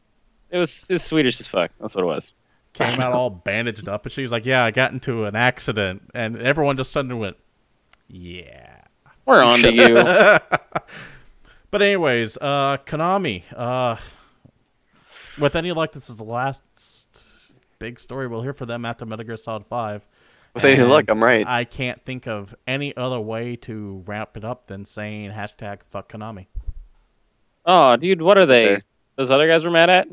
Speaker 3: It was Swedish as fuck. That's what it was.
Speaker 1: Came out all bandaged up, and she's like, "Yeah, I got into an accident," and everyone just suddenly went, "Yeah,
Speaker 3: we're on to you."
Speaker 1: But anyways, Konami. With any luck, this is the last big story we'll hear for them after Metal Gear Solid 5.
Speaker 2: With any luck, I'm right.
Speaker 1: I can't think of any other way to wrap it up than saying #fuck Konami.
Speaker 3: Oh, dude, what are they? Okay. Those other guys were mad at?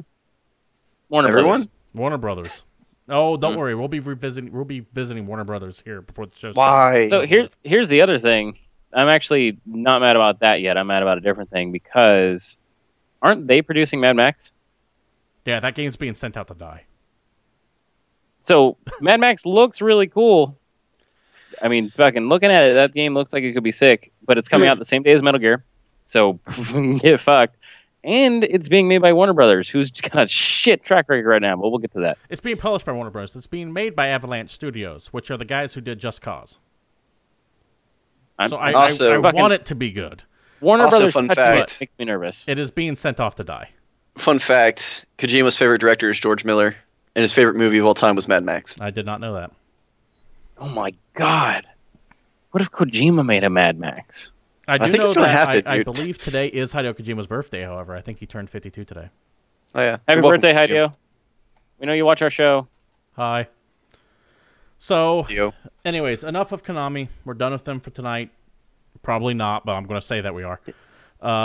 Speaker 1: Warner Brothers. Oh, don't worry. We'll be visiting Warner Brothers here before the show starts.
Speaker 2: Why?
Speaker 3: So here's the other thing. I'm actually not mad about that yet. I'm mad about a different thing because aren't they producing Mad Max?
Speaker 1: Yeah, that game's being sent out to die.
Speaker 3: So Mad Max looks really cool. I mean, fucking looking at it, that game looks like it could be sick, but it's coming out the same day as Metal Gear. So get fucked. and it's being made by Warner Brothers, who's got a shit track record right now, but we'll get to that.
Speaker 1: It's being published by Warner Bros. It's being made by Avalanche Studios, which are the guys who did Just Cause. I want it to be good.
Speaker 3: Warner Brothers,
Speaker 2: fun fact,
Speaker 3: makes me nervous.
Speaker 1: It is being sent off to die.
Speaker 2: Fun fact, Kojima's favorite director is George Miller, and his favorite movie of all time was Mad Max.
Speaker 1: I did not know that.
Speaker 3: Oh my god. What if Kojima made a Mad Max?
Speaker 1: I
Speaker 2: think
Speaker 1: know
Speaker 2: it's gonna
Speaker 1: that.
Speaker 2: happen,
Speaker 1: I
Speaker 2: dude.
Speaker 1: believe today is Hideo Kojima's birthday, however. I think he turned 52 today.
Speaker 2: Oh, yeah.
Speaker 3: Happy birthday, Hideo. We know you watch our show.
Speaker 1: Hi. So,
Speaker 2: Yo.
Speaker 1: anyways, enough of Konami. We're done with them for tonight. Probably not, but I'm going to say that we are.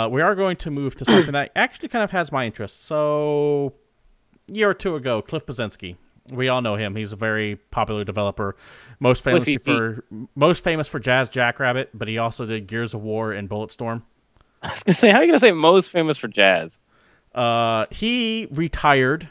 Speaker 1: We are going to move to something that actually kind of has my interest. So, a year or two ago, Cliff Bleszinski. We all know him. He's a very popular developer, most famous for Jazz Jackrabbit, but he also did Gears of War and Bulletstorm.
Speaker 3: I was going to say, how are you going to say most famous for Jazz?
Speaker 1: He retired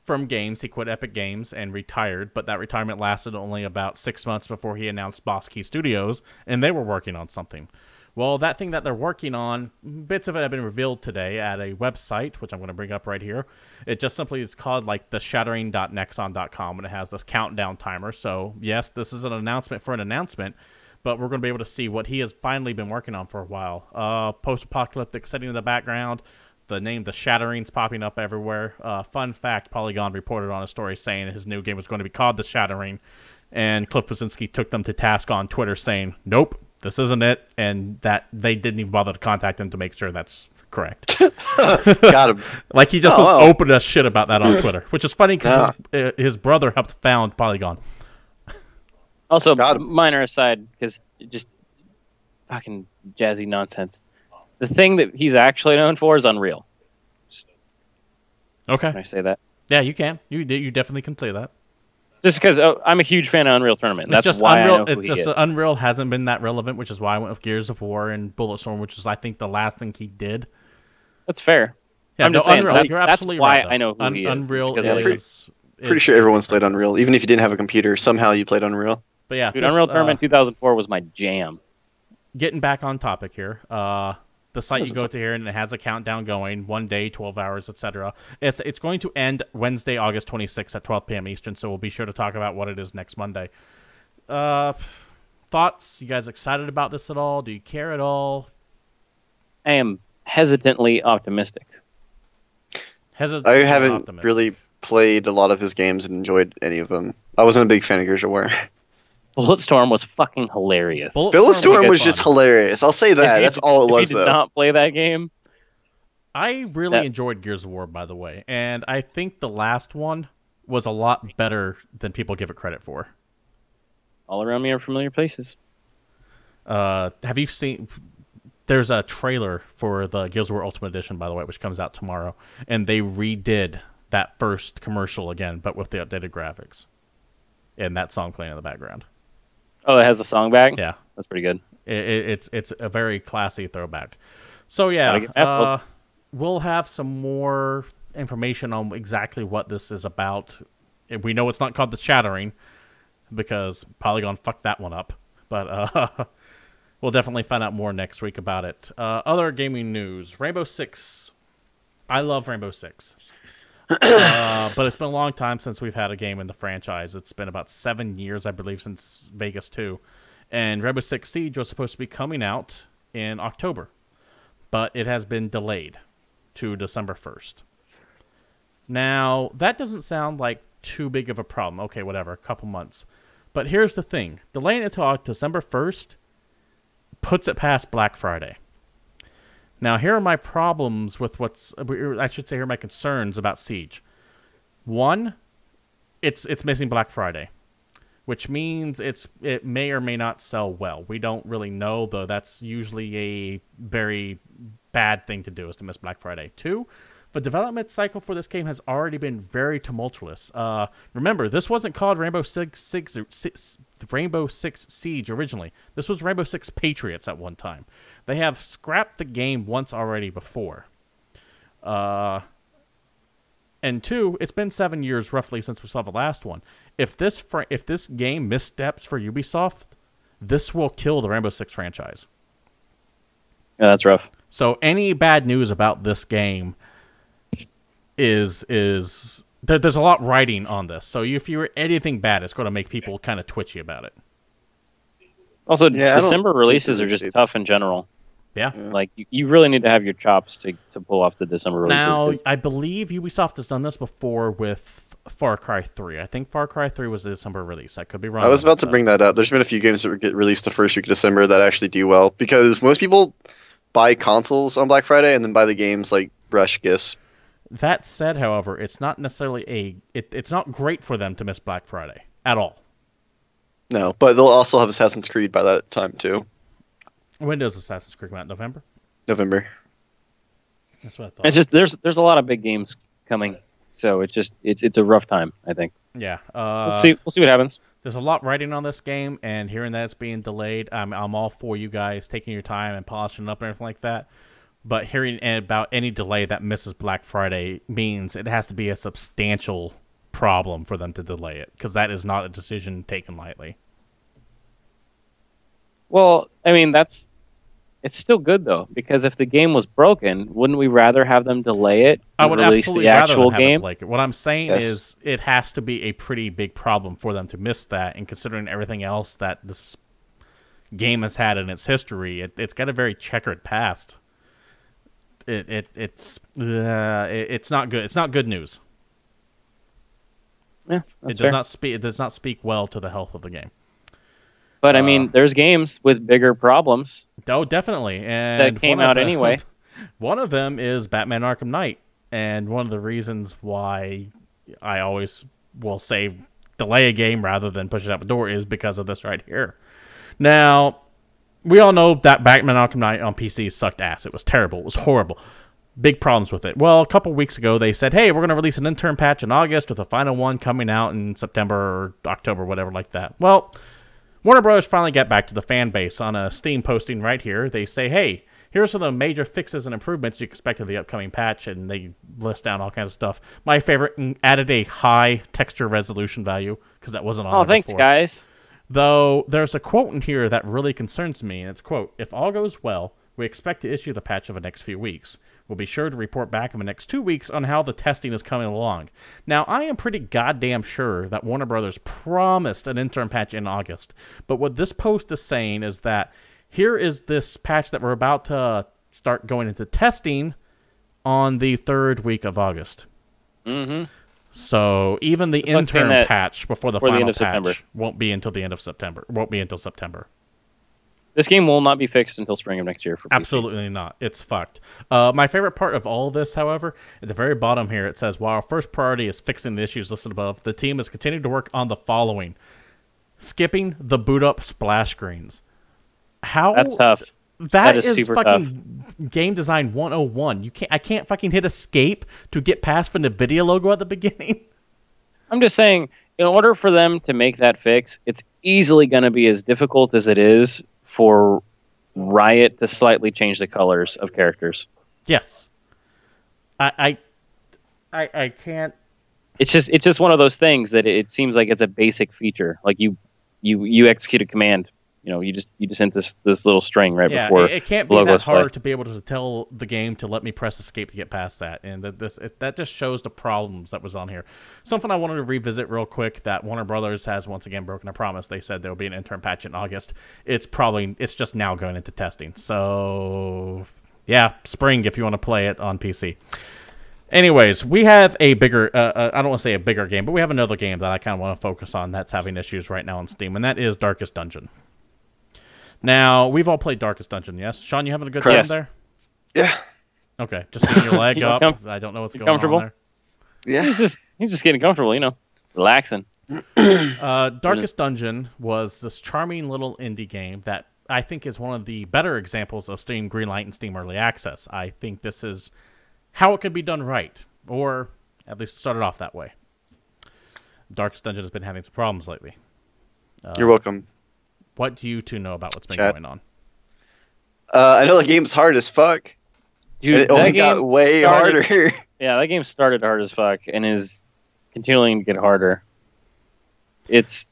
Speaker 1: from games. He quit Epic Games and retired, but that retirement lasted only about 6 months before he announced Boss Key Studios, and they were working on something. Well, that thing that they're working on, bits of it have been revealed today at a website, which I'm going to bring up right here. It just simply is called like theshattering.nexon.com, and it has this countdown timer. So, yes, this is an announcement for an announcement, but we're going to be able to see what he has finally been working on for a while. Post-apocalyptic setting in the background, the name The Shattering's popping up everywhere. Fun fact, Polygon reported on a story saying his new game was going to be called The Shattering, and Cliff Bleszinski took them to task on Twitter saying, nope, this isn't it, and that they didn't even bother to contact him to make sure that's correct.
Speaker 2: Got him.
Speaker 1: Like he just was open as shit about that on Twitter, which is funny because his brother helped found Polygon.
Speaker 3: Also, minor aside, because just fucking jazzy nonsense. The thing that he's actually known for is Unreal.
Speaker 1: Okay.
Speaker 3: Can I say that?
Speaker 1: Yeah, you can. You definitely can say that.
Speaker 3: Just because I'm a huge fan of Unreal Tournament. That's
Speaker 1: just
Speaker 3: why
Speaker 1: Unreal,
Speaker 3: I know who
Speaker 1: it's
Speaker 3: he
Speaker 1: just
Speaker 3: is.
Speaker 1: Unreal hasn't been that relevant, which is why I went with Gears of War and Bulletstorm, which is I think the last thing he did.
Speaker 3: That's fair.
Speaker 1: Yeah,
Speaker 3: I'm just saying
Speaker 1: Unreal, you're
Speaker 3: that's
Speaker 1: absolutely
Speaker 3: why
Speaker 1: right,
Speaker 3: I know who he is.
Speaker 1: Unreal is
Speaker 2: pretty sure everyone's played Unreal. Even if you didn't have a computer, somehow you played Unreal.
Speaker 1: But yeah,
Speaker 3: dude, Unreal Tournament 2004 was my jam.
Speaker 1: Getting back on topic here, the site you go to here and it has a countdown going, 1 day, 12 hours, etc. It's going to end Wednesday, August 26th at 12 p.m. Eastern, so we'll be sure to talk about what it is next Monday. Thoughts? You guys excited about this at all? Do you care at all?
Speaker 3: I am hesitantly optimistic.
Speaker 2: I haven't really played a lot of his games and enjoyed any of them. I wasn't a big fan of Gears of War.
Speaker 3: Bulletstorm was fucking hilarious.
Speaker 2: Bulletstorm was just hilarious. I'll say that. That's all it was,
Speaker 3: though. If you did not play that game,
Speaker 1: I really enjoyed Gears of War, by the way, and I think the last one was a lot better than people give it credit for.
Speaker 3: All around me are familiar places.
Speaker 1: Have you seen? There's a trailer for the Gears of War Ultimate Edition, by the way, which comes out tomorrow, and they redid that first commercial again, but with the updated graphics, and that song playing in the background.
Speaker 3: Oh, it has the song back?
Speaker 1: Yeah.
Speaker 3: That's pretty good.
Speaker 1: It's a very classy throwback. So, yeah, we'll have some more information on exactly what this is about. We know it's not called The Shattering because Polygon fucked that one up. But we'll definitely find out more next week about it. Other gaming news. Rainbow Six. I love Rainbow Six. But it's been a long time since we've had a game in the franchise. It's been about 7 years, I believe, since Vegas 2. And Rainbow Six Siege was supposed to be coming out in October. But it has been delayed to December 1st. Now, that doesn't sound like too big of a problem. Okay, whatever, a couple months. But here's the thing. Delaying it to December 1st puts it past Black Friday. Now, here are my problems with here are my concerns about Siege. One, it's missing Black Friday, which means it may or may not sell well. We don't really know, though. That's usually a very bad thing to do, is to miss Black Friday. Two, the development cycle for this game has already been very tumultuous. Remember, this wasn't called Rainbow Six Siege originally. This was Rainbow Six Patriots at one time. They have scrapped the game once already before. And two, it's been 7 years roughly since we saw the last one. If this game missteps for Ubisoft, this will kill the Rainbow Six franchise.
Speaker 3: Yeah, that's rough.
Speaker 1: So any bad news about this game is there's a lot riding on this. So if you hear anything bad, it's going to make people kind of twitchy about it.
Speaker 3: Also, December releases are just tough in general.
Speaker 1: Yeah.
Speaker 3: Like, you really need to have your chops to pull off the December releases.
Speaker 1: Now, I believe Ubisoft has done this before with Far Cry 3. I think Far Cry 3 was the December release. I could be wrong.
Speaker 2: I was about to bring that up. There's been a few games that get released the first week of December that actually do well, because most people buy consoles on Black Friday and then buy the games like rush gifts.
Speaker 1: That said, however, it's not necessarily it's not great for them to miss Black Friday at all.
Speaker 2: No, but they'll also have Assassin's Creed by that time too.
Speaker 1: When does Assassin's Creed come out? November?
Speaker 2: November.
Speaker 1: That's what I thought.
Speaker 3: It's just there's a lot of big games coming, so it's a rough time, I think.
Speaker 1: Yeah.
Speaker 3: We'll see what happens.
Speaker 1: There's a lot writing on this game, and hearing that it's being delayed, I'm all for you guys taking your time and polishing it up and everything like that. But hearing about any delay that misses Black Friday means it has to be a substantial problem for them to delay it, because that is not a decision taken lightly.
Speaker 3: Well, I mean, it's still good though, because if the game was broken, wouldn't we rather have them delay it?
Speaker 1: I would
Speaker 3: release
Speaker 1: absolutely
Speaker 3: the
Speaker 1: rather
Speaker 3: actual
Speaker 1: them
Speaker 3: game.
Speaker 1: have it. What I'm saying is, it has to be a pretty big problem for them to miss that, and considering everything else that this game has had in its history, it's got a very checkered past. It's not good. It's not good news.
Speaker 3: Yeah,
Speaker 1: it does not speak well to the health of the game.
Speaker 3: But I mean, there's games with bigger problems.
Speaker 1: Oh, definitely, and
Speaker 3: that came out anyway.
Speaker 1: One of them is Batman: Arkham Knight, and one of the reasons why I always will delay a game rather than push it out the door is because of this right here. Now, we all know that Batman: Arkham Knight on PC sucked ass. It was terrible. It was horrible. Big problems with it. Well, a couple weeks ago, they said, hey, we're going to release an interim patch in August with a final one coming out in September or October, whatever like that. Well, Warner Bros. Finally got back to the fan base on a Steam posting right here. They say, hey, here are some of the major fixes and improvements you expect of the upcoming patch, and they list down all kinds of stuff. My favorite, added a high texture resolution value, because that wasn't on there
Speaker 3: thanks,
Speaker 1: before.
Speaker 3: Guys.
Speaker 1: Though there's a quote in here that really concerns me, and it's, quote, if all goes well, we expect to issue the patch over the next few weeks. We'll be sure to report back in the next 2 weeks on how the testing is coming along. Now, I am pretty goddamn sure that Warner Brothers promised an interim patch in August. But what this post is saying is that here is this patch that we're about to start going into testing on the 3rd week of August.
Speaker 3: Mm-hmm.
Speaker 1: So even the interim patch before the final patch won't be until the end of September. Won't be until September.
Speaker 3: This game will not be fixed until spring of next year for PC.
Speaker 1: Absolutely not. It's fucked. My favorite part of all this, however, at the very bottom here, it says, while our first priority is fixing the issues listed above, the team has continued to work on the following. Skipping the boot up splash screens.
Speaker 3: That's tough.
Speaker 1: That is fucking tough. Game design 101. I can't fucking hit escape to get past from the video logo at the beginning.
Speaker 3: I'm just saying, in order for them to make that fix, it's easily going to be as difficult as it is for Riot to slightly change the colors of characters.
Speaker 1: Yes. I can't.
Speaker 3: It's just one of those things that it seems like it's a basic feature. Like you execute a command, you just hit this little string right before.
Speaker 1: It can't be that hard to be able to tell the game to let me press escape to get past that, and that just shows the problems that was on here. Something I wanted to revisit real quick that Warner Brothers has once again broken a promise. They said there will be an interim patch in August. It's just now going into testing. So yeah, spring if you want to play it on PC. Anyways, we have a bigger, I don't want to say a bigger game, but we have another game that I kind of want to focus on that's having issues right now on Steam, and that is Darkest Dungeon. Now, we've all played Darkest Dungeon, yes? Sean, you having a good time there?
Speaker 2: Yeah.
Speaker 1: Okay, just seeing your leg up. I don't know what's going on there.
Speaker 2: Yeah.
Speaker 3: He's just getting comfortable, relaxing.
Speaker 1: Darkest Dungeon was this charming little indie game that I think is one of the better examples of Steam Greenlight and Steam Early Access. I think this is how it could be done right, or at least started off that way. Darkest Dungeon has been having some problems lately.
Speaker 2: You're welcome.
Speaker 1: What do you two know about what's been going on?
Speaker 2: I know the game's hard as fuck.
Speaker 3: Dude,
Speaker 2: it only got way harder.
Speaker 3: Yeah, that game started hard as fuck and is continuing to get harder. It's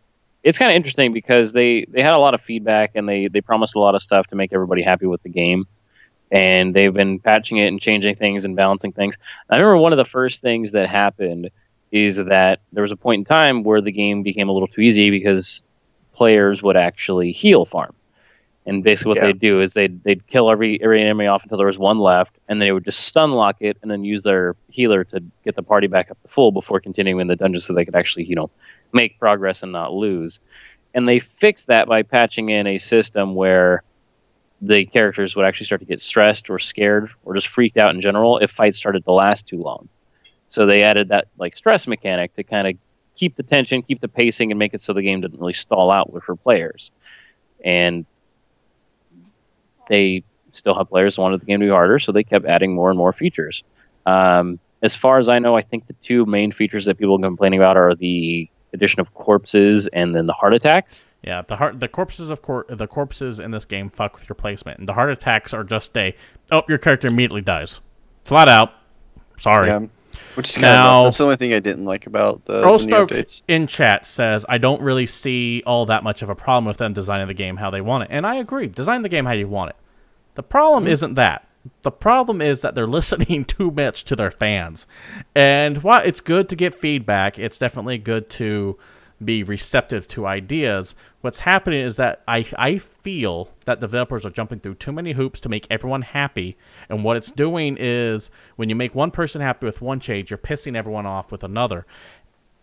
Speaker 3: kind of interesting because they had a lot of feedback and they promised a lot of stuff to make everybody happy with the game. and they've been patching it and changing things and balancing things. I remember one of the first things that happened is that there was a point in time where the game became a little too easy because players would actually heal farm. And basically what they'd do is they'd kill every enemy off until there was one left, and they would just stun lock it and then use their healer to get the party back up to full before continuing in the dungeon so they could actually, make progress and not lose. And they fixed that by patching in a system where the characters would actually start to get stressed or scared or just freaked out in general if fights started to last too long. So they added that stress mechanic to kind of keep the tension, keep the pacing, and make it so the game didn't really stall out for players. And they still have players who wanted the game to be harder, so they kept adding more and more features. As far as I know, I think the two main features that people are complaining about are the addition of corpses and then the heart attacks.
Speaker 1: Yeah, the corpses in this game fuck with your placement, and the heart attacks are just your character immediately dies, flat out. Sorry.
Speaker 2: Yeah. Which is that's the only thing I didn't like about the new updates.
Speaker 1: In chat says, I don't really see all that much of a problem with them designing the game how they want it. And I agree. Design the game how you want it. The problem isn't that. The problem is that they're listening too much to their fans. And while it's good to get feedback, it's definitely good to be receptive to ideas. What's happening is that I feel that developers are jumping through too many hoops to make everyone happy, and what it's doing is when you make one person happy with one change, you're pissing everyone off with another.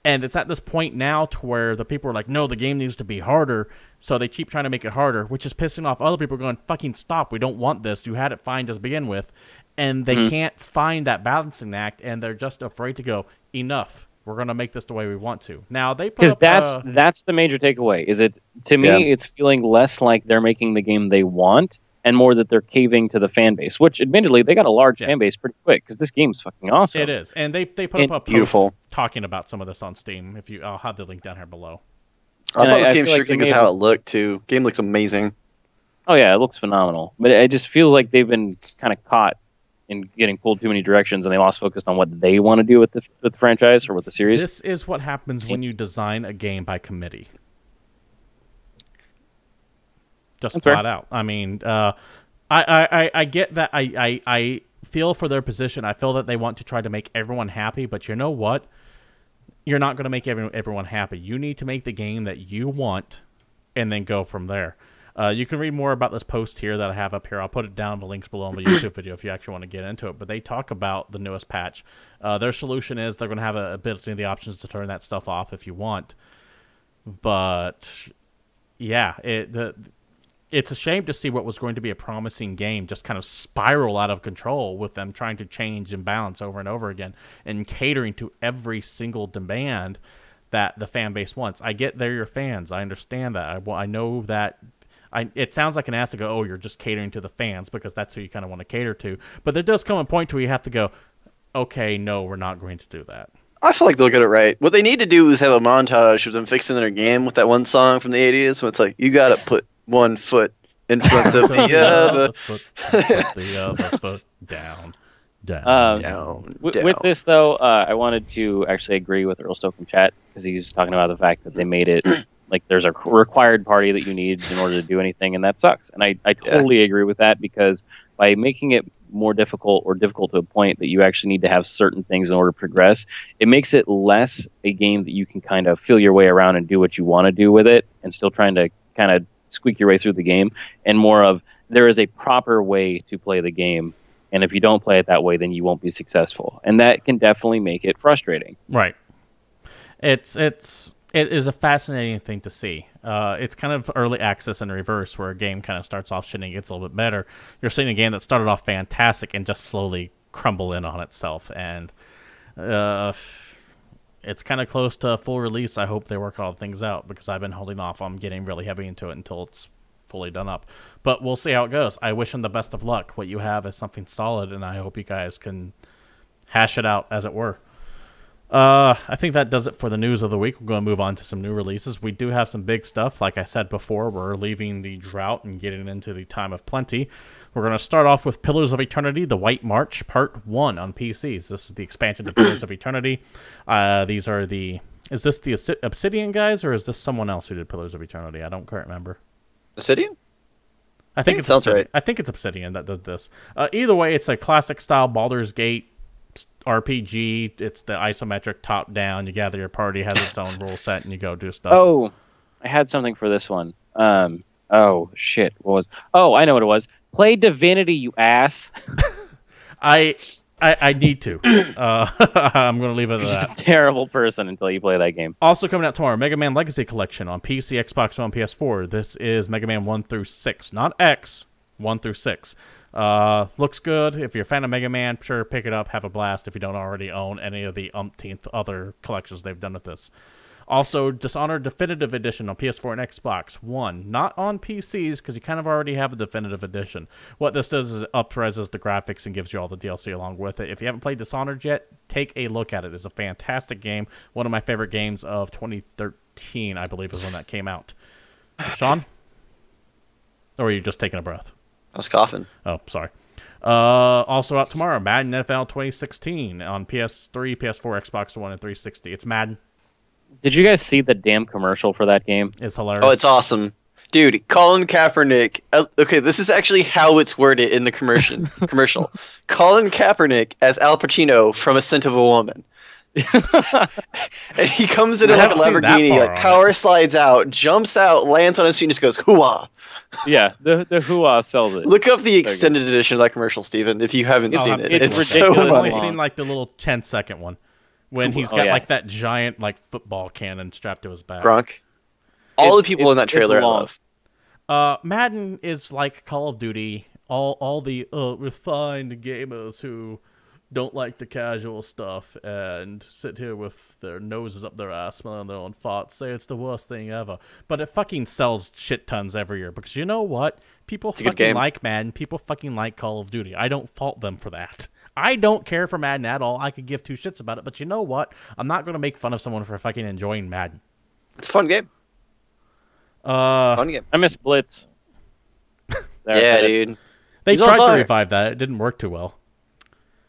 Speaker 1: And it's at this point now to where the people are like, no, the game needs to be harder, so they keep trying to make it harder, which is pissing off other people going, fucking stop, we don't want this, you had it fine to begin with. And they can't find that balancing act, and they're just afraid to go, enough. We're going to make this the way we want to. Now they put
Speaker 3: because that's the major takeaway. Is it to me? It's feeling less like they're making the game they want, and more that they're caving to the fan base. Which, admittedly, they got a large fan base pretty quick because this game's fucking awesome.
Speaker 1: It is, and they put up a post
Speaker 2: beautiful
Speaker 1: talking about some of this on Steam. I'll have the link down here below.
Speaker 2: I thought this game strict because how it looked too. Game looks amazing.
Speaker 3: Oh yeah, it looks phenomenal. But it just feels like they've been kind of caught in getting pulled too many directions, and they lost focus on what they want to do with the franchise or with the series.
Speaker 1: This is what happens when you design a game by committee. Just flat out. I mean, I get that. I feel for their position. I feel that they want to try to make everyone happy, but you know what? You're not going to make everyone happy. You need to make the game that you want, and then go from there. You can read more about this post here that I have up here. I'll put it down in the links below in the YouTube video if you actually want to get into it. But they talk about the newest patch. Their solution is they're going to have a ability of the options to turn that stuff off if you want. But yeah, it's a shame to see what was going to be a promising game just kind of spiral out of control with them trying to change and balance over and over again and catering to every single demand that the fan base wants. I get they're your fans. I understand that. I know that. It sounds like an ass to go, oh, you're just catering to the fans because that's who you kind of want to cater to. But there does come a point where you have to go, okay, no, we're not going to do that.
Speaker 2: I feel like they'll get it right. What they need to do is have a montage of them fixing their game with that one song from the 80s. So it's like, you got to put one foot in front of the other.
Speaker 1: Put the other foot down. Down.
Speaker 3: With this, though, I wanted to actually agree with Earl Stoke from chat because he was talking about the fact that they made it like there's a required party that you need in order to do anything, and that sucks. And I totally agree with that because by making it more difficult or difficult to a point that you actually need to have certain things in order to progress, it makes it less a game that you can kind of feel your way around and do what you want to do with it and still trying to kind of squeak your way through the game, and more of there is a proper way to play the game. And if you don't play it that way, then you won't be successful. And that can definitely make it frustrating.
Speaker 1: Right. It is a fascinating thing to see. It's kind of early access in reverse, where a game kind of starts off shitty and gets a little bit better. You're seeing a game that started off fantastic and just slowly crumble in on itself. And it's kind of close to full release. I hope they work all things out because I've been holding off on getting really heavy into it until it's fully done up. But we'll see how it goes. I wish them the best of luck. What you have is something solid, and I hope you guys can hash it out, as it were. I think that does it for the news of the week. We're going to move on to some new releases. We do have some big stuff. Like I said before, we're leaving the drought and getting into the time of plenty. We're going to start off with Pillars of Eternity, The White March, Part 1 on PCs. This is the expansion to Pillars of Eternity. These are the... Is this the Obsidian guys, or is this someone else who did Pillars of Eternity? I don't quite remember.
Speaker 2: Obsidian?
Speaker 1: I think it's
Speaker 2: sounds
Speaker 1: Obsidian.
Speaker 2: right.
Speaker 1: I think it's Obsidian that does this. Either way, it's a classic style Baldur's Gate RPG. It's the isometric top down. You gather your party, has its own rule set, and you go do stuff.
Speaker 3: Oh, I had something for this one. Oh shit, what was? Oh, I know what it was. Play Divinity, you ass.
Speaker 1: I need to. I'm going to leave it at
Speaker 3: You're
Speaker 1: that.
Speaker 3: just a terrible person until you play that game.
Speaker 1: Also coming out tomorrow, Mega Man Legacy Collection on PC, Xbox One, PS4. This is Mega Man 1 through 6. Not X, 1 through 6. Looks good. If you're a fan of Mega Man, sure, pick it up, have a blast if you don't already own any of the umpteenth other collections they've done with this. Also, Dishonored Definitive Edition on PS4 and Xbox One. Not on PCs, because you kind of already have a Definitive Edition. What this does is it up-reses the graphics and gives you all the DLC along with it. If you haven't played Dishonored yet, take a look at it. It's a fantastic game. One of my favorite games of 2013, I believe, is when that came out. Sean? Or are you just taking a breath?
Speaker 2: I was coughing.
Speaker 1: Oh, sorry. Also out tomorrow, Madden NFL 2016 on PS3, PS4, Xbox One, and 360. It's Madden.
Speaker 3: Did you guys see the damn commercial for that game?
Speaker 1: It's hilarious.
Speaker 2: Oh, it's awesome. Dude, Colin Kaepernick. Okay, this is actually how it's worded in the commercial. Colin Kaepernick as Al Pacino from A Scent of a Woman. And he comes in like a Lamborghini, like power slides out, jumps out, lands on his feet, and just goes, hooah.
Speaker 3: Yeah, the hooah sells it.
Speaker 2: Look up the extended edition of that commercial, Steven, if you haven't seen it.
Speaker 3: It's
Speaker 2: so
Speaker 3: ridiculous.
Speaker 1: I've only
Speaker 2: funny.
Speaker 1: seen like the little 10-second one. When he's got like that giant like football cannon strapped to his back.
Speaker 2: Gronk. All the people in that trailer I love.
Speaker 1: Madden is like Call of Duty. All the refined gamers who don't like the casual stuff and sit here with their noses up their ass smelling their own farts say it's the worst thing ever. But it fucking sells shit tons every year because you know what? People fucking like Madden. People fucking like Call of Duty. I don't fault them for that. I don't care for Madden at all. I could give two shits about it, but you know what? I'm not going to make fun of someone for fucking enjoying Madden.
Speaker 2: It's a fun game. Fun game.
Speaker 3: I miss Blitz.
Speaker 2: Yeah, dude.
Speaker 1: They tried to revive that. It didn't work too well.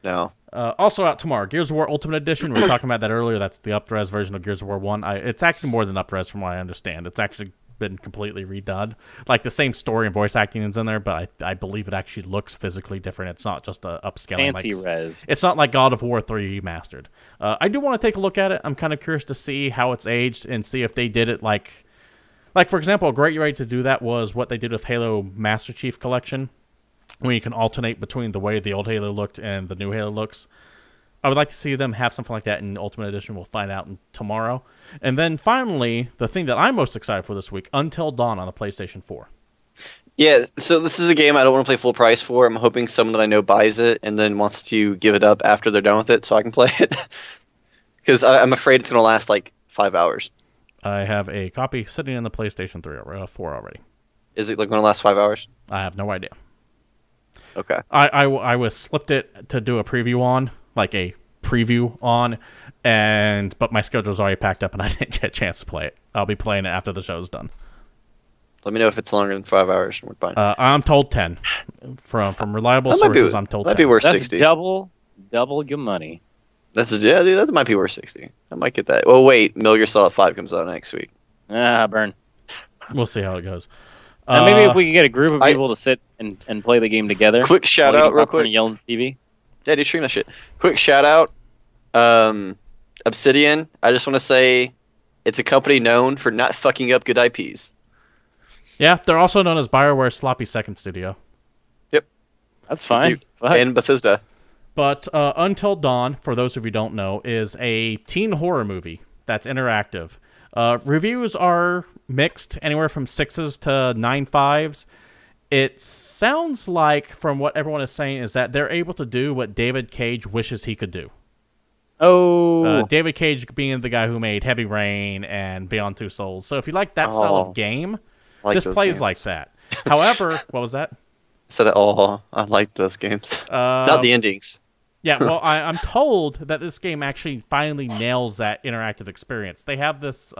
Speaker 2: No.
Speaker 1: Also out tomorrow, Gears of War Ultimate Edition. We were talking about that earlier. That's the up-res version of Gears of War 1. It's actually more than up-res from what I understand. It's actually been completely redone. Like the same story and voice acting is in there, but I believe it actually looks physically different. It's not just a upscaling.
Speaker 3: Fancy res.
Speaker 1: It's not like God of War 3 remastered. I do want to take a look at it. I'm kind of curious to see how it's aged and see if they did it like for example, a great way to do that was what they did with Halo Master Chief Collection, where you can alternate between the way the old Halo looked and the new Halo looks. I would like to see them have something like that in Ultimate Edition. We'll find out tomorrow. And then finally, the thing that I'm most excited for this week, Until Dawn on the PlayStation 4.
Speaker 2: Yeah, so this is a game I don't want to play full price for. I'm hoping someone that I know buys it and then wants to give it up after they're done with it so I can play it. Because I'm afraid it's going to last like 5 hours.
Speaker 1: I have a copy sitting in the PlayStation 4 already.
Speaker 2: Is it going to last 5 hours?
Speaker 1: I have no idea.
Speaker 2: Okay.
Speaker 1: I was slipped it to do a preview on, like a preview on, but my schedule's already packed up and I didn't get a chance to play it. I'll be playing it after the show's done.
Speaker 2: Let me know if it's longer than 5 hours. We're fine.
Speaker 1: I'm told 10. From reliable sources, I'm told 10.
Speaker 2: Might be worth
Speaker 3: That's
Speaker 2: 60.
Speaker 3: double your money.
Speaker 2: Yeah, dude, that might be worth 60. I might get that. Well, wait, Metal Gear Solid 5 comes out next week.
Speaker 3: Burn.
Speaker 1: We'll see how it goes.
Speaker 3: Maybe if we could get a group of people to sit and play the game together.
Speaker 2: Quick shout out, real quick.
Speaker 3: Yell at the TV.
Speaker 2: Yeah, dude, stream that shit. Quick shout out. Obsidian. I just want to say, it's a company known for not fucking up good IPs.
Speaker 1: Yeah, they're also known as BioWare's Sloppy Second Studio.
Speaker 2: Yep.
Speaker 3: That's fine.
Speaker 2: Dude, and Bethesda.
Speaker 1: But Until Dawn, for those of you who don't know, is a teen horror movie that's interactive. Reviews are mixed, anywhere from 6s to 9.5s. It sounds like, from what everyone is saying, is that they're able to do what David Cage wishes he could do.
Speaker 3: Oh.
Speaker 1: David Cage being the guy who made Heavy Rain and Beyond Two Souls. So if you like that style of game, this plays like that. However, what was that?
Speaker 2: I said, I like those games. Not the endings.
Speaker 1: Yeah, well, I'm told that this game actually finally nails that interactive experience. They have this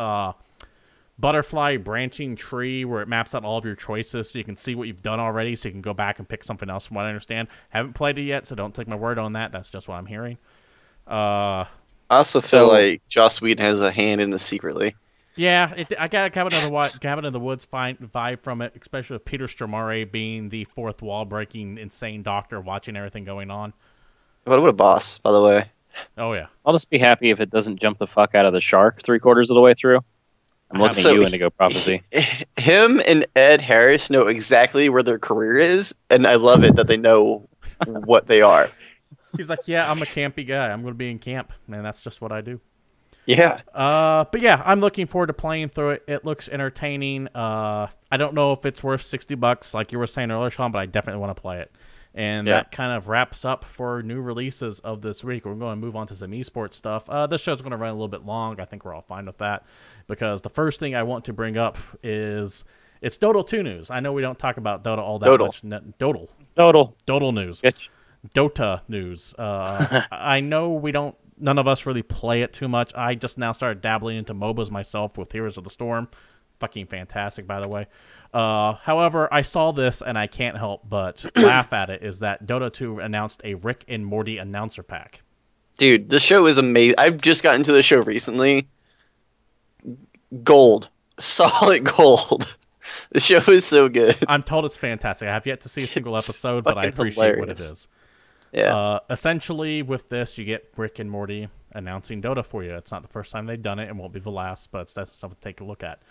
Speaker 1: butterfly branching tree where it maps out all of your choices so you can see what you've done already so you can go back and pick something else from what I understand. Haven't played it yet, so don't take my word on that. That's just what I'm hearing.
Speaker 2: I also feel like Joss Whedon has a hand in this secretly.
Speaker 1: Yeah, I got a Cabin in the Woods vibe from it, especially with Peter Stormare being the fourth wall breaking insane doctor watching everything going on.
Speaker 2: What a boss, by the way.
Speaker 1: Oh yeah.
Speaker 3: I'll just be happy if it doesn't jump the fuck out of the shark 3/4 of the way through. I'm looking at you, Indigo Prophecy.
Speaker 2: Him and Ed Harris know exactly where their career is, and I love it that they know what they are.
Speaker 1: He's like, yeah, I'm a campy guy. I'm going to be in camp, and that's just what I do.
Speaker 2: Yeah.
Speaker 1: But yeah, I'm looking forward to playing through it. It looks entertaining. I don't know if it's worth $60, like you were saying earlier, Sean, but I definitely want to play it. And that kind of wraps up for new releases of this week. We're going to move on to some esports stuff. This show's going to run a little bit long. I think we're all fine with that, because the first thing I want to bring up is it's Dota 2 news. I know we don't talk about Dota all that much. Dota news.
Speaker 3: Bitch.
Speaker 1: Dota news. I know none of us really play it too much. I just now started dabbling into MOBAs myself with Heroes of the Storm. Fucking fantastic, by the way. However, I saw this and I can't help but laugh at it, is that Dota 2 announced a Rick and Morty announcer pack.
Speaker 2: Dude, the show is amazing. I've just gotten into the show recently. Gold. Solid gold. The show is so good.
Speaker 1: I'm told it's fantastic. I have yet to see a single episode, but I appreciate what it is.
Speaker 2: Yeah.
Speaker 1: Essentially, with this, you get Rick and Morty announcing Dota for you. It's not the first time they've done it, and won't be the last, but that's something to take a look at.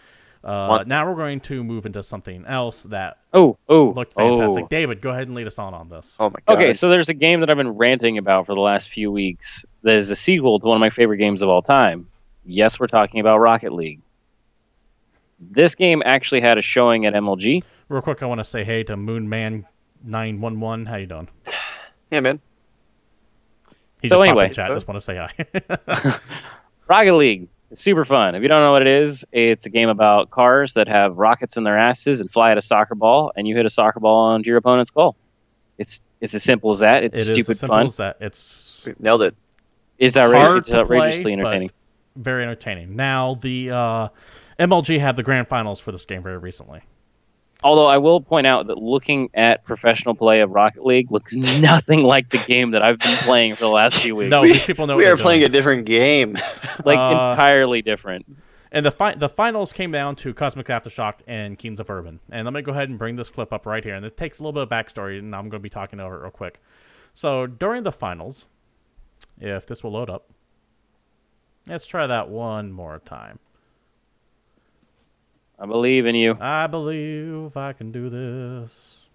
Speaker 1: Now we're going to move into something else that looked fantastic. David, go ahead and lead us on this.
Speaker 2: Oh my god.
Speaker 3: Okay, so there's a game that I've been ranting about for the last few weeks that is a sequel to one of my favorite games of all time. Yes, we're talking about Rocket League. This game actually had a showing at MLG.
Speaker 1: Real quick, I want to say hey to Moonman911. How you doing?
Speaker 2: Yeah, man.
Speaker 1: He just popped in chat. Just want to say hi.
Speaker 3: Rocket League. It's super fun. If you don't know what it is, it's a game about cars that have rockets in their asses and fly at a soccer ball, and you hit a soccer ball onto your opponent's goal. It's as simple as that. It's stupid
Speaker 1: as simple
Speaker 3: fun.
Speaker 1: As that. It's
Speaker 2: nailed it.
Speaker 3: It's outrageously entertaining.
Speaker 1: Very entertaining. Now, the MLG had the grand finals for this game very recently.
Speaker 3: Although I will point out that looking at professional play of Rocket League looks nothing like the game that I've been playing for the last few weeks.
Speaker 1: No, these people know
Speaker 2: we
Speaker 1: what
Speaker 2: are playing a different game.
Speaker 3: Entirely different.
Speaker 1: And the finals came down to Cosmic Aftershock and Kings of Urban. And let me go ahead and bring this clip up right here. And it takes a little bit of backstory, and I'm going to be talking over it real quick. So during the finals, if this will load up, let's try that one more time.
Speaker 3: I believe in you.
Speaker 1: I believe I can do this.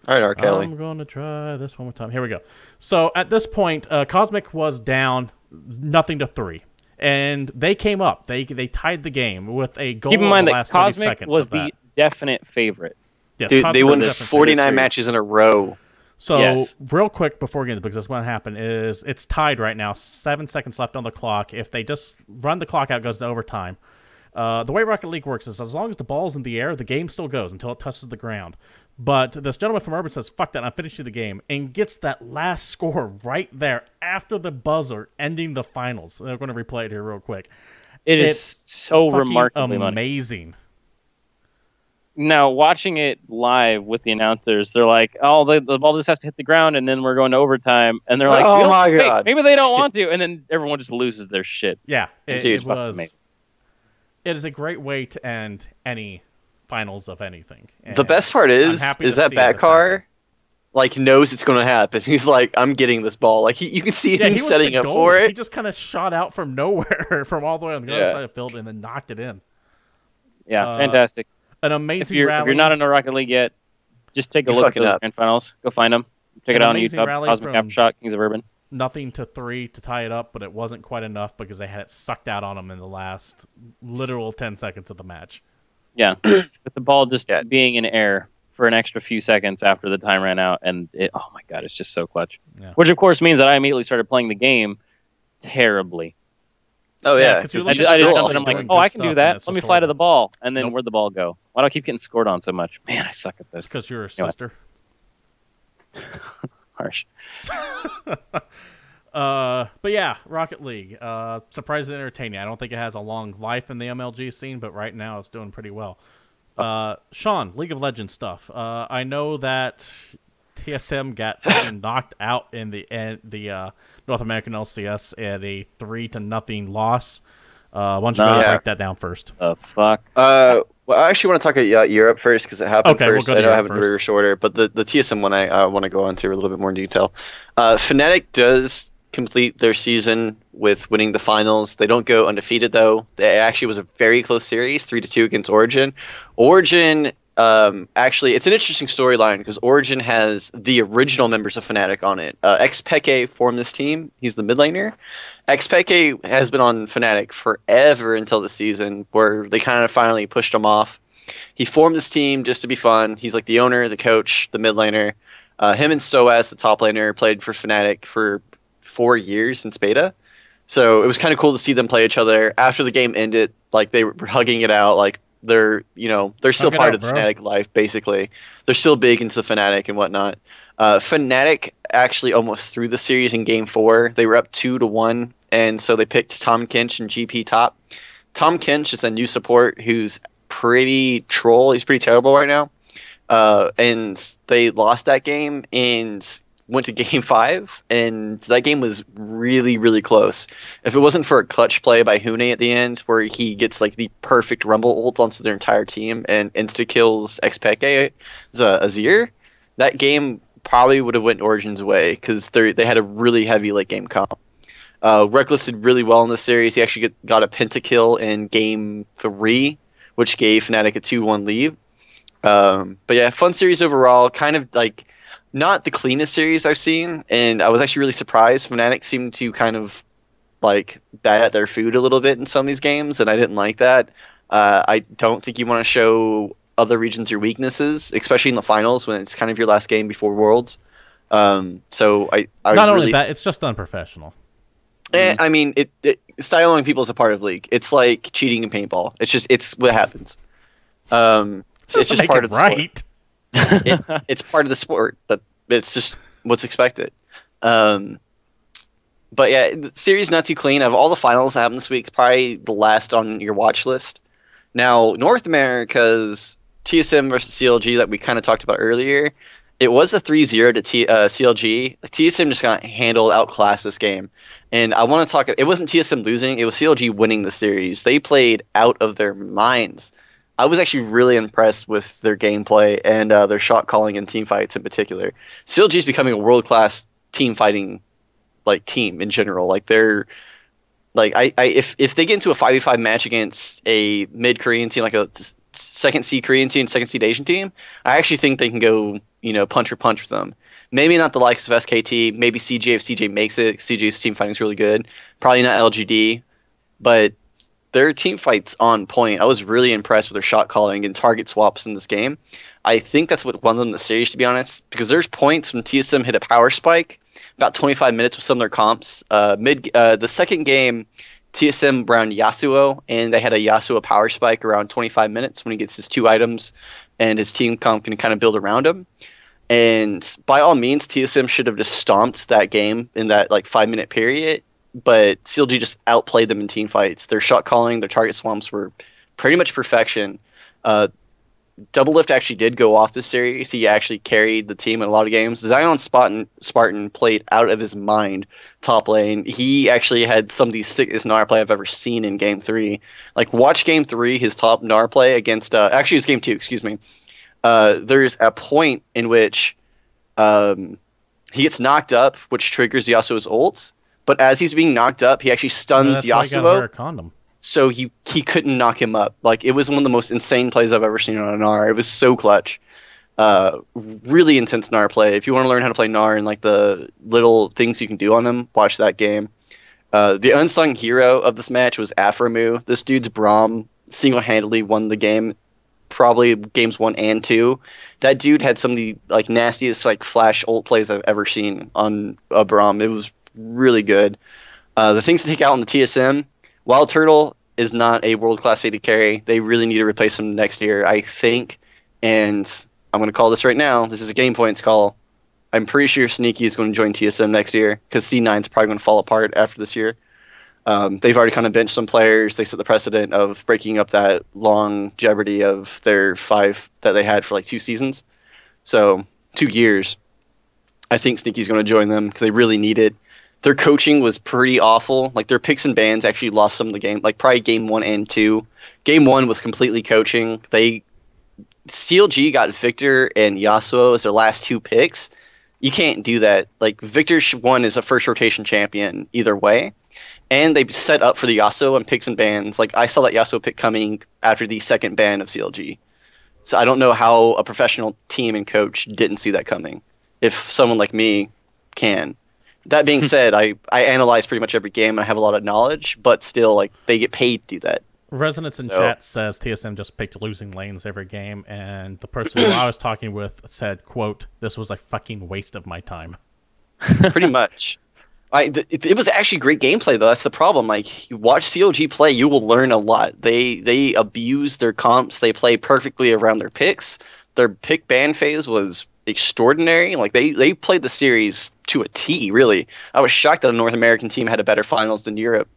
Speaker 2: All right, R. Kelly.
Speaker 1: I'm going to try this one more time. Here we go. So at this point, Cosmic was down 0-3. And they came up. They tied the game with a goal.
Speaker 3: Keep in mind
Speaker 1: the
Speaker 3: that
Speaker 1: last 30
Speaker 3: Cosmic
Speaker 1: seconds
Speaker 3: was the definite favorite.
Speaker 1: Yes,
Speaker 2: dude,
Speaker 1: Cosmic
Speaker 2: they won
Speaker 1: was
Speaker 2: 49 matches in a row.
Speaker 1: So real quick before we get into it, because what's going to happen is it's tied right now. 7 seconds left on the clock. If they just run the clock out, it goes to overtime. The way Rocket League works is as long as the ball's in the air, the game still goes until it touches the ground. But this gentleman from Urban says, fuck that, I'm finishing the game, and gets that last score right there after the buzzer, ending the finals. They're going to replay it here real quick.
Speaker 3: It's so remarkably
Speaker 1: amazing.
Speaker 3: Now, watching it live with the announcers, they're like, oh, the ball just has to hit the ground, and then we're going to overtime. And they're like,
Speaker 2: oh my god.
Speaker 3: Maybe they don't want to. And then everyone just loses their shit.
Speaker 1: Yeah,
Speaker 3: it was amazing.
Speaker 1: It is a great way to end any finals of anything. And
Speaker 2: the best part is that Batcar knows it's going to happen. He's like, I'm getting this ball. Like you can see him setting up for it.
Speaker 1: He just kind of shot out from nowhere, from all the way on the other side of the field, and then knocked it in.
Speaker 3: Yeah, fantastic.
Speaker 1: An amazing rally.
Speaker 3: If you're not in a Rocket League yet, just take a look at the grand finals. Go find them. Check it out on YouTube. Cosmic Aftershock, Kings of Urban.
Speaker 1: 0-3 to tie it up, but it wasn't quite enough because they had it sucked out on them in the last literal 10 seconds of the match.
Speaker 3: Yeah, with the ball just being in air for an extra few seconds after the time ran out, and oh my god, it's just so clutch. Yeah. Which of course means that I immediately started playing the game terribly.
Speaker 2: Oh yeah,
Speaker 3: I just I'm like, oh, I can do that. Let me fly to the ball, and then where'd the ball go? Why do I keep getting scored on so much? Man, I suck at this.
Speaker 1: Because you're a sister.
Speaker 3: Harsh.
Speaker 1: But yeah, Rocket League, surprisingly entertaining. I don't think it has a long life in the MLG scene, but right now it's doing pretty well. Sean, League of Legends stuff. I know that TSM got knocked out in the North American LCS at a 3-0 loss. Why don't you go and break that down first?
Speaker 3: Fuck.
Speaker 2: Well, I actually want to talk about Europe first because it happened first.
Speaker 1: We'll go to
Speaker 2: I know I
Speaker 1: Europe
Speaker 2: have it shorter, but the TSM one I want to go on to a little bit more in detail. Fnatic does complete their season with winning the finals. They don't go undefeated though. It actually was a very close series, 3-2 against Origin. Origin, actually, it's an interesting storyline because Origin has the original members of Fnatic on it. XPeke formed this team. He's the mid laner. XPeke has been on Fnatic forever until the season where they kind of finally pushed him off. He formed this team just to be fun. He's like the owner, the coach, the mid laner. Him and Soaz, the top laner, played for Fnatic for 4 years since beta. So it was kind of cool to see them play each other. After the game ended, like they were hugging it out, like they're still part of the Fnatic life, basically. They're still big into the Fnatic and whatnot. Fnatic actually almost threw the series in Game 4. They were up 2-1, and so they picked Tom Kinch and GP top. Tom Kinch is a new support who's pretty troll. He's pretty terrible right now. And they lost that game and went to Game 5, and that game was really, really close. If it wasn't for a clutch play by Hune at the end, where he gets like the perfect Rumble ult onto their entire team and insta-kills XPeke Azir, that game probably would have went Origin's way, because they had a really heavy late game comp. Reckless did really well in the series. He actually got a pentakill in Game 3, which gave Fnatic a 2-1 lead. But yeah, fun series overall. Kind of like not the cleanest series I've seen, and I was actually really surprised. Fnatic seemed to kind of like bat at their food a little bit in some of these games, and I didn't like that. I don't think you want to show other regions your weaknesses, especially in the finals when it's kind of your last game before Worlds. So I
Speaker 1: not only that, it's just unprofessional.
Speaker 2: I mean, styling people is a part of League. It's like cheating in paintball. It's what happens. So it's just part of the sport. It's part of the sport, but it's just what's expected. But yeah, the series not too clean. Of all the finals that happened this week, probably the last on your watch list. Now, North America's TSM versus CLG that we kind of talked about earlier, it was a 3-0 to CLG. TSM just got handled, outclassed this game. And I want to talk, it wasn't TSM losing, it was CLG winning the series. They played out of their minds. I was actually really impressed with their gameplay and their shot calling and team fights in particular. CLG is becoming a world-class team fighting team in general. Like they're if they get into a 5v5 match against a mid Korean team, like a second seed Korean team, second seed Asian team, I actually think they can go punch for punch with them. Maybe not the likes of SKT, maybe CJ if CJ makes it. CJ's team fighting is really good. Probably not LGD, but their team fight's on point. I was really impressed with their shot calling and target swaps in this game. I think that's what won them the series, to be honest, because there's points when TSM hit a power spike, about 25 minutes with some of their comps. The second game, TSM around Yasuo, and they had a Yasuo power spike around 25 minutes when he gets his 2 items, and his team comp can kind of build around him. And by all means, TSM should have just stomped that game in that 5-minute period, but CLG just outplayed them in team fights. Their shot calling, their target swamps were pretty much perfection. Doublelift actually did go off this series. He actually carried the team in a lot of games. Zion Spartan played out of his mind top lane. He actually had some of the sickest Gnar play I've ever seen in Game 3. Watch Game 3, his top Gnar play against... actually, it was Game 2, excuse me. There's a point in which he gets knocked up, which triggers Yasuo's ult. But as he's being knocked up, he actually stuns Yasuo. Why he gotta wear a condom. So he couldn't knock him up. It was one of the most insane plays I've ever seen on a Gnar. It was so clutch. Really intense Gnar play. If you want to learn how to play Gnar and the little things you can do on him, watch that game. The unsung hero of this match was Aframu. This dude's Braum single-handedly won the game. Probably games 1 and 2. That dude had some of the nastiest flash ult plays I've ever seen on a Braum. It was really good. The things to take out on the TSM, Wild Turtle is not a world-class AD carry. They really need to replace him next year, I think. And I'm going to call this right now. This is a GamePoints call. I'm pretty sure Sneaky is going to join TSM next year because C9 is probably going to fall apart after this year. They've already kind of benched some players. They set the precedent of breaking up that longevity of their 5 that they had for 2 seasons. So 2 years. I think Sneaky's going to join them because they really need it. their coaching was pretty awful. Like their picks and bans actually lost some of the game. Like probably game 1 and 2. Game 1 was completely coaching. CLG got Victor and Yasuo as their last 2 picks. You can't do that. Like Victor won as a first rotation champion either way. And they set up for the Yasuo and picks and bans. Like I saw that Yasuo pick coming after the second ban of CLG. So I don't know how a professional team and coach didn't see that coming. If someone like me can. That being said, I analyze pretty much every game and I have a lot of knowledge, but still, like, they get paid to do that.
Speaker 1: Resonance in chat says TSM just picked losing lanes every game, and the person who I was talking with said, quote, "This was a fucking waste of my time."
Speaker 2: Pretty much. It was actually great gameplay, though. That's the problem. Like, you watch COG play, you will learn a lot. They abuse their comps. They play perfectly around their picks. Their pick ban phase was extraordinary. Like, they played the series to a T, really. I was shocked that a North American team had a better finals than Europe.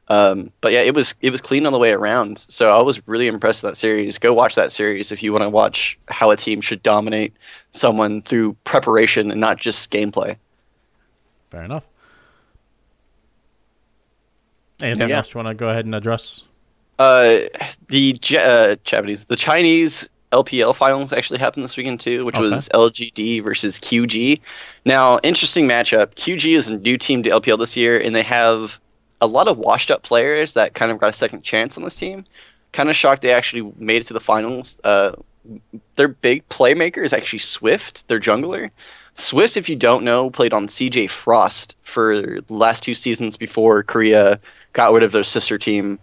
Speaker 2: But yeah, it was clean on the way around. So I was really impressed with that series. Go watch that series if you want to watch how a team should dominate someone through preparation and not just gameplay.
Speaker 1: Fair enough. Anything else you want to go ahead and address?
Speaker 2: The Chinese LPL finals actually happened this weekend too, which was LGD versus QG. Now, interesting matchup. QG is a new team to LPL this year, and they have a lot of washed up players that kind of got a second chance on this team. Kind of shocked they actually made it to the finals. Their big playmaker is actually Swift, their jungler. Swift, if you don't know, played on CJ Frost for the last 2 seasons before Korea got rid of their sister team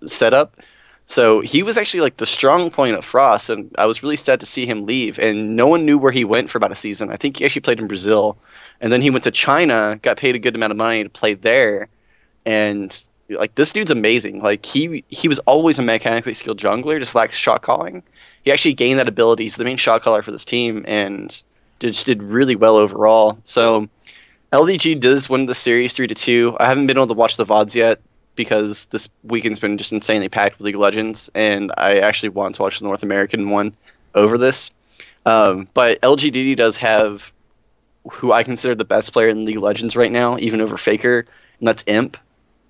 Speaker 2: setup. So he was actually like the strong point of Frost, and I was really sad to see him leave. And no one knew where he went for about a season. I think he actually played in Brazil. And then he went to China, got paid a good amount of money to play there. And like this dude's amazing. Like he was always a mechanically skilled jungler, just lacks shot calling. He actually gained that ability. He's the main shot caller for this team, and just did really well overall. So LDG does win the series 3-2. I haven't been able to watch the VODs yet because this weekend's been just insanely packed with League of Legends, and I actually want to watch the North American one over this. But LGD does have who I consider the best player in League of Legends right now, even over Faker, and that's Imp.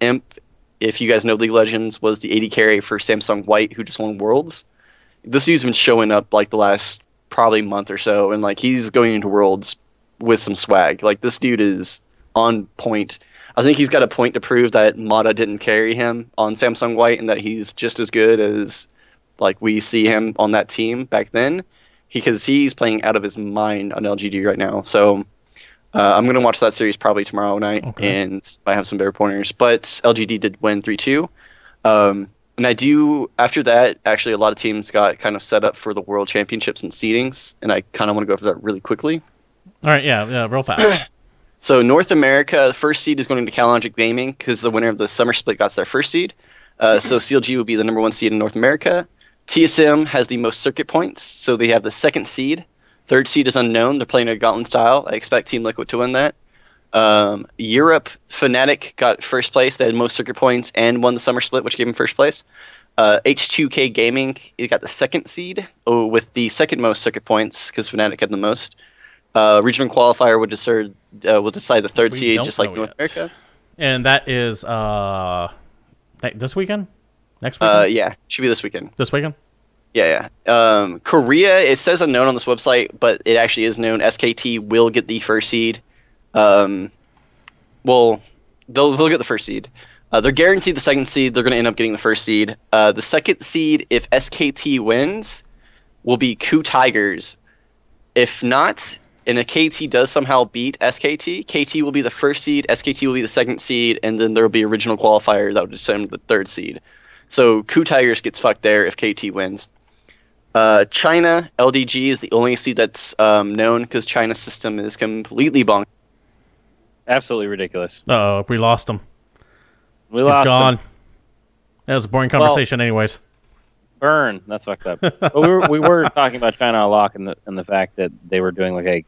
Speaker 2: Imp, if you guys know League of Legends, was the AD carry for Samsung White, who just won Worlds. This dude's been showing up like the last probably month or so, and like he's going into Worlds with some swag. Like this dude is on point. I think he's got a point to prove that Mata didn't carry him on Samsung White, and that he's just as good as like we see him on that team back then, because he's playing out of his mind on LGD right now. So I'm going to watch that series probably tomorrow night, and I have some better pointers. But LGD did win 3-2. And I do, after that, actually a lot of teams got kind of set up for the World Championships and seedings, and I kind of want to go over that really quickly.
Speaker 1: All right, yeah, real fast.
Speaker 2: So North America, the first seed is going to CalLogic Gaming because the winner of the summer split got their first seed. So CLG will be the number 1 seed in North America. TSM has the most circuit points, so they have the 2nd seed. 3rd seed is unknown. They're playing a Gauntlet style. I expect Team Liquid to win that. Europe, Fnatic got 1st place. They had most circuit points and won the summer split, which gave them 1st place. H2K Gaming, it got the 2nd seed with the 2nd most circuit points because Fnatic had the most. Regional qualifier will decide the 3rd seed, just like North America.
Speaker 1: And that is this weekend? Next weekend?
Speaker 2: Yeah, should be this weekend.
Speaker 1: This weekend?
Speaker 2: Yeah. Korea, it says unknown on this website, but it actually is known. SKT will get the 1st seed. Well, they'll get the 1st seed. They're guaranteed the 2nd seed. They're going to end up getting the 1st seed. The 2nd seed, if SKT wins, will be KOO Tigers. If not, and if KT does somehow beat SKT, KT will be the 1st seed, SKT will be the 2nd seed, and then there will be a regional qualifier that will determine the 3rd seed. So KOO Tigers gets fucked there if KT wins. China, LDG is the only seed that's known because China's system is completely bonkers.
Speaker 3: Absolutely ridiculous.
Speaker 1: Uh-oh, we lost him.
Speaker 3: We lost
Speaker 1: He's gone.
Speaker 3: him.
Speaker 1: That was a boring conversation anyways.
Speaker 3: Burn. That's fucked up. But we were talking about China a lot and the fact that they were doing like a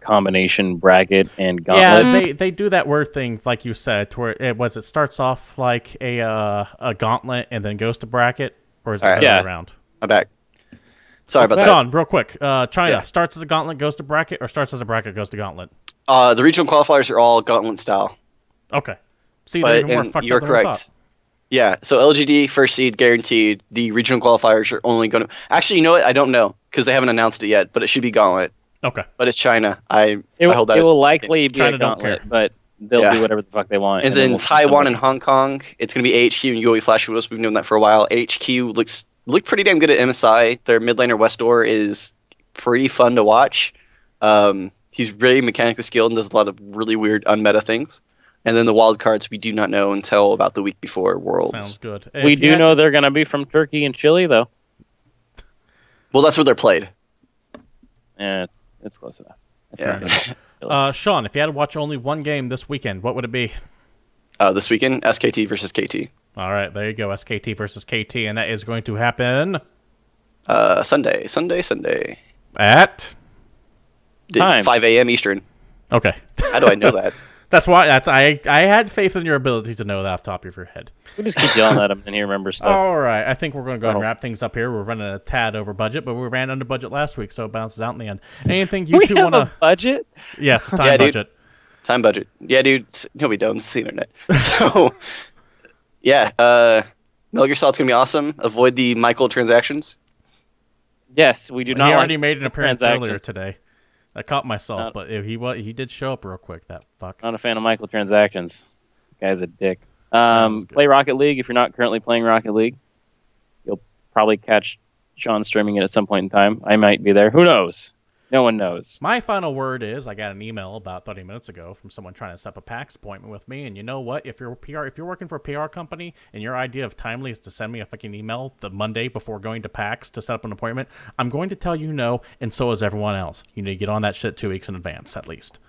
Speaker 3: combination bracket and gauntlet.
Speaker 1: Yeah, they do that weird thing, like you said, to where it starts off like a gauntlet and then goes to bracket, or is it the other way around?
Speaker 2: I'm back. Sorry about that.
Speaker 1: Sean, real quick. China starts as a gauntlet, goes to bracket, or starts as a bracket, goes to gauntlet?
Speaker 2: The regional qualifiers are all gauntlet style.
Speaker 1: Okay. See, they're even more fucked
Speaker 2: you're
Speaker 1: up than I
Speaker 2: correct.
Speaker 1: thought.
Speaker 2: Yeah, so LGD first seed guaranteed. The regional qualifiers are only going to. Actually, you know what? I don't know because they haven't announced it yet, but it should be gauntlet.
Speaker 1: Okay.
Speaker 2: But it's China. I hold that.
Speaker 3: It will likely be
Speaker 1: China
Speaker 3: a gauntlet, but they'll do whatever the fuck they want.
Speaker 2: And then Taiwan and Hong Kong, it's going to be AHQ and UE Flash Widows. We've known that for a while. AHQ looked pretty damn good at MSI. Their mid laner Westor is pretty fun to watch. He's very mechanically skilled and does a lot of really weird unmeta things. And then the wild cards we do not know until about the week before Worlds.
Speaker 1: Sounds good.
Speaker 3: We do know they're going to be from Turkey and Chile, though.
Speaker 2: Well, that's where they're played.
Speaker 3: Yeah, it's close enough.
Speaker 2: Yeah.
Speaker 1: Sean, if you had to watch only one game this weekend, what would it be?
Speaker 2: This weekend, SKT versus KT.
Speaker 1: All right, there you go. SKT versus KT, and that is going to happen...
Speaker 2: Sunday.
Speaker 1: At?
Speaker 3: Time.
Speaker 2: 5 a.m. Eastern.
Speaker 1: Okay.
Speaker 2: How do I know that?
Speaker 1: That's why. I had faith in your ability to know that off the top of your head.
Speaker 3: We just keep yelling at him and he remembers stuff.
Speaker 1: All right. I think we're going to go ahead and wrap things up here. We're running a tad over budget, but we ran under budget last week, so it bounces out in the end. Anything you two want to...
Speaker 3: budget?
Speaker 1: Yes, time budget.
Speaker 2: Dude. Time budget. Yeah, dude. No, we don't. It's the internet. So, yeah. Metal Gear Solid's going to be awesome. Avoid the microtransactions.
Speaker 3: Yes, we do not.
Speaker 1: He already made an appearance earlier today. I caught myself, but he did show up real quick. That fuck.
Speaker 3: Not a fan of microtransactions. Guy's a dick. Play Rocket League if you're not currently playing Rocket League. You'll probably catch Sean streaming it at some point in time. I might be there. Who knows? No one knows.
Speaker 1: My final word is I got an email about 30 minutes ago from someone trying to set up a PAX appointment with me. And you know what? If you're working for a PR company and your idea of timely is to send me a fucking email the Monday before going to PAX to set up an appointment, I'm going to tell you no, and so is everyone else. You need to get on that shit 2 weeks in advance at least.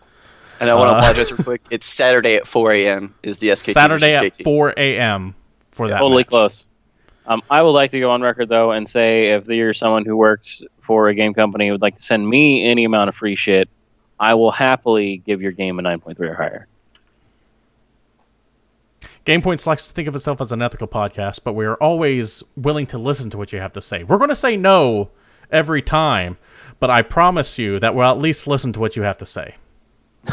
Speaker 2: And I want to apologize real quick. It's Saturday at 4 a.m. is the SKT.
Speaker 1: Saturday at 4 a.m. for that
Speaker 3: totally
Speaker 1: match.
Speaker 3: Close. I would like to go on record, though, and say if you're someone who works for a game company who would like to send me any amount of free shit, I will happily give your game a 9.3 or higher.
Speaker 1: GamePoints likes to think of itself as an ethical podcast, but we are always willing to listen to what you have to say. We're going to say no every time, but I promise you that we'll at least listen to what you have to say.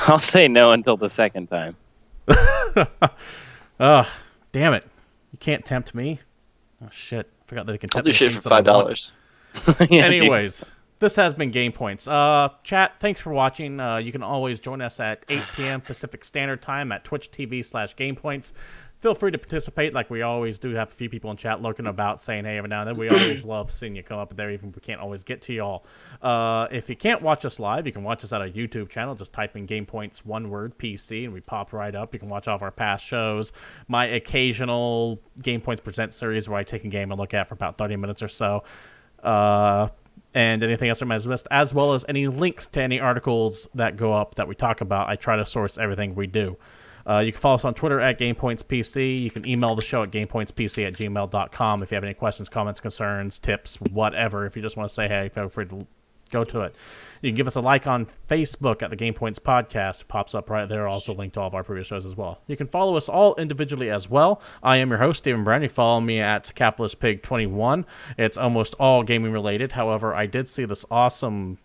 Speaker 3: I'll say no until the second time.
Speaker 1: Damn it. You can't tempt me. Oh, shit. Forgot that they can tempt me.
Speaker 2: I'll do shit for $5.
Speaker 3: Yeah,
Speaker 1: anyways, this has been GamePoints. Chat, thanks for watching. You can always join us at 8 p.m. Pacific Standard Time at twitch.tv/GamePoints. Feel free to participate like we always do. Have a few people in chat lurking about saying hey every now and then. We always love seeing you come up there, even if we can't always get to y'all. If you can't watch us live, you can watch us at our YouTube channel. Just type in GamePoints, one word, PC, and we pop right up. You can watch all of our past shows. My occasional GamePoints Present series where I take a game and look at for about 30 minutes or so. And anything else on my list, as well as any links to any articles that go up that we talk about. I try to source everything we do. You can follow us on Twitter at GamePointsPC. You can email the show at GamePointsPC@gmail.com if you have any questions, comments, concerns, tips, whatever. If you just want to say hey, feel free to go to it. You can give us a like on Facebook at the GamePoints Podcast. It pops up right there. Also linked to all of our previous shows as well. You can follow us all individually as well. I am your host, Stephen Brown. You follow me at CapitalistPig21. It's almost all gaming related. However, I did see this awesome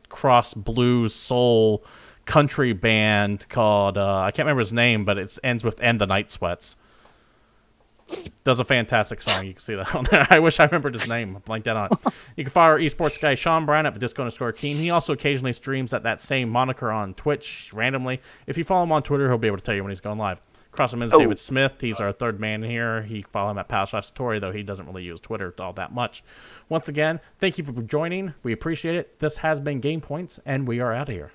Speaker 1: cross blues soul country band called I can't remember his name, but it ends with "And the Night Sweats." Does a fantastic song. You can see that on there. I wish I remembered his name. I blanked out on it. You can follow our esports guy Sean Brown at the Disco_Keen. He also occasionally streams at that same moniker on Twitch randomly. If you follow him on Twitter, he'll be able to tell you when he's going live. Across from him is David Smith. He's our third man here. You can follow him at Palshafsatori, though he doesn't really use Twitter all that much. Once again, thank you for joining. We appreciate it. This has been GamePoints, and we are out of here.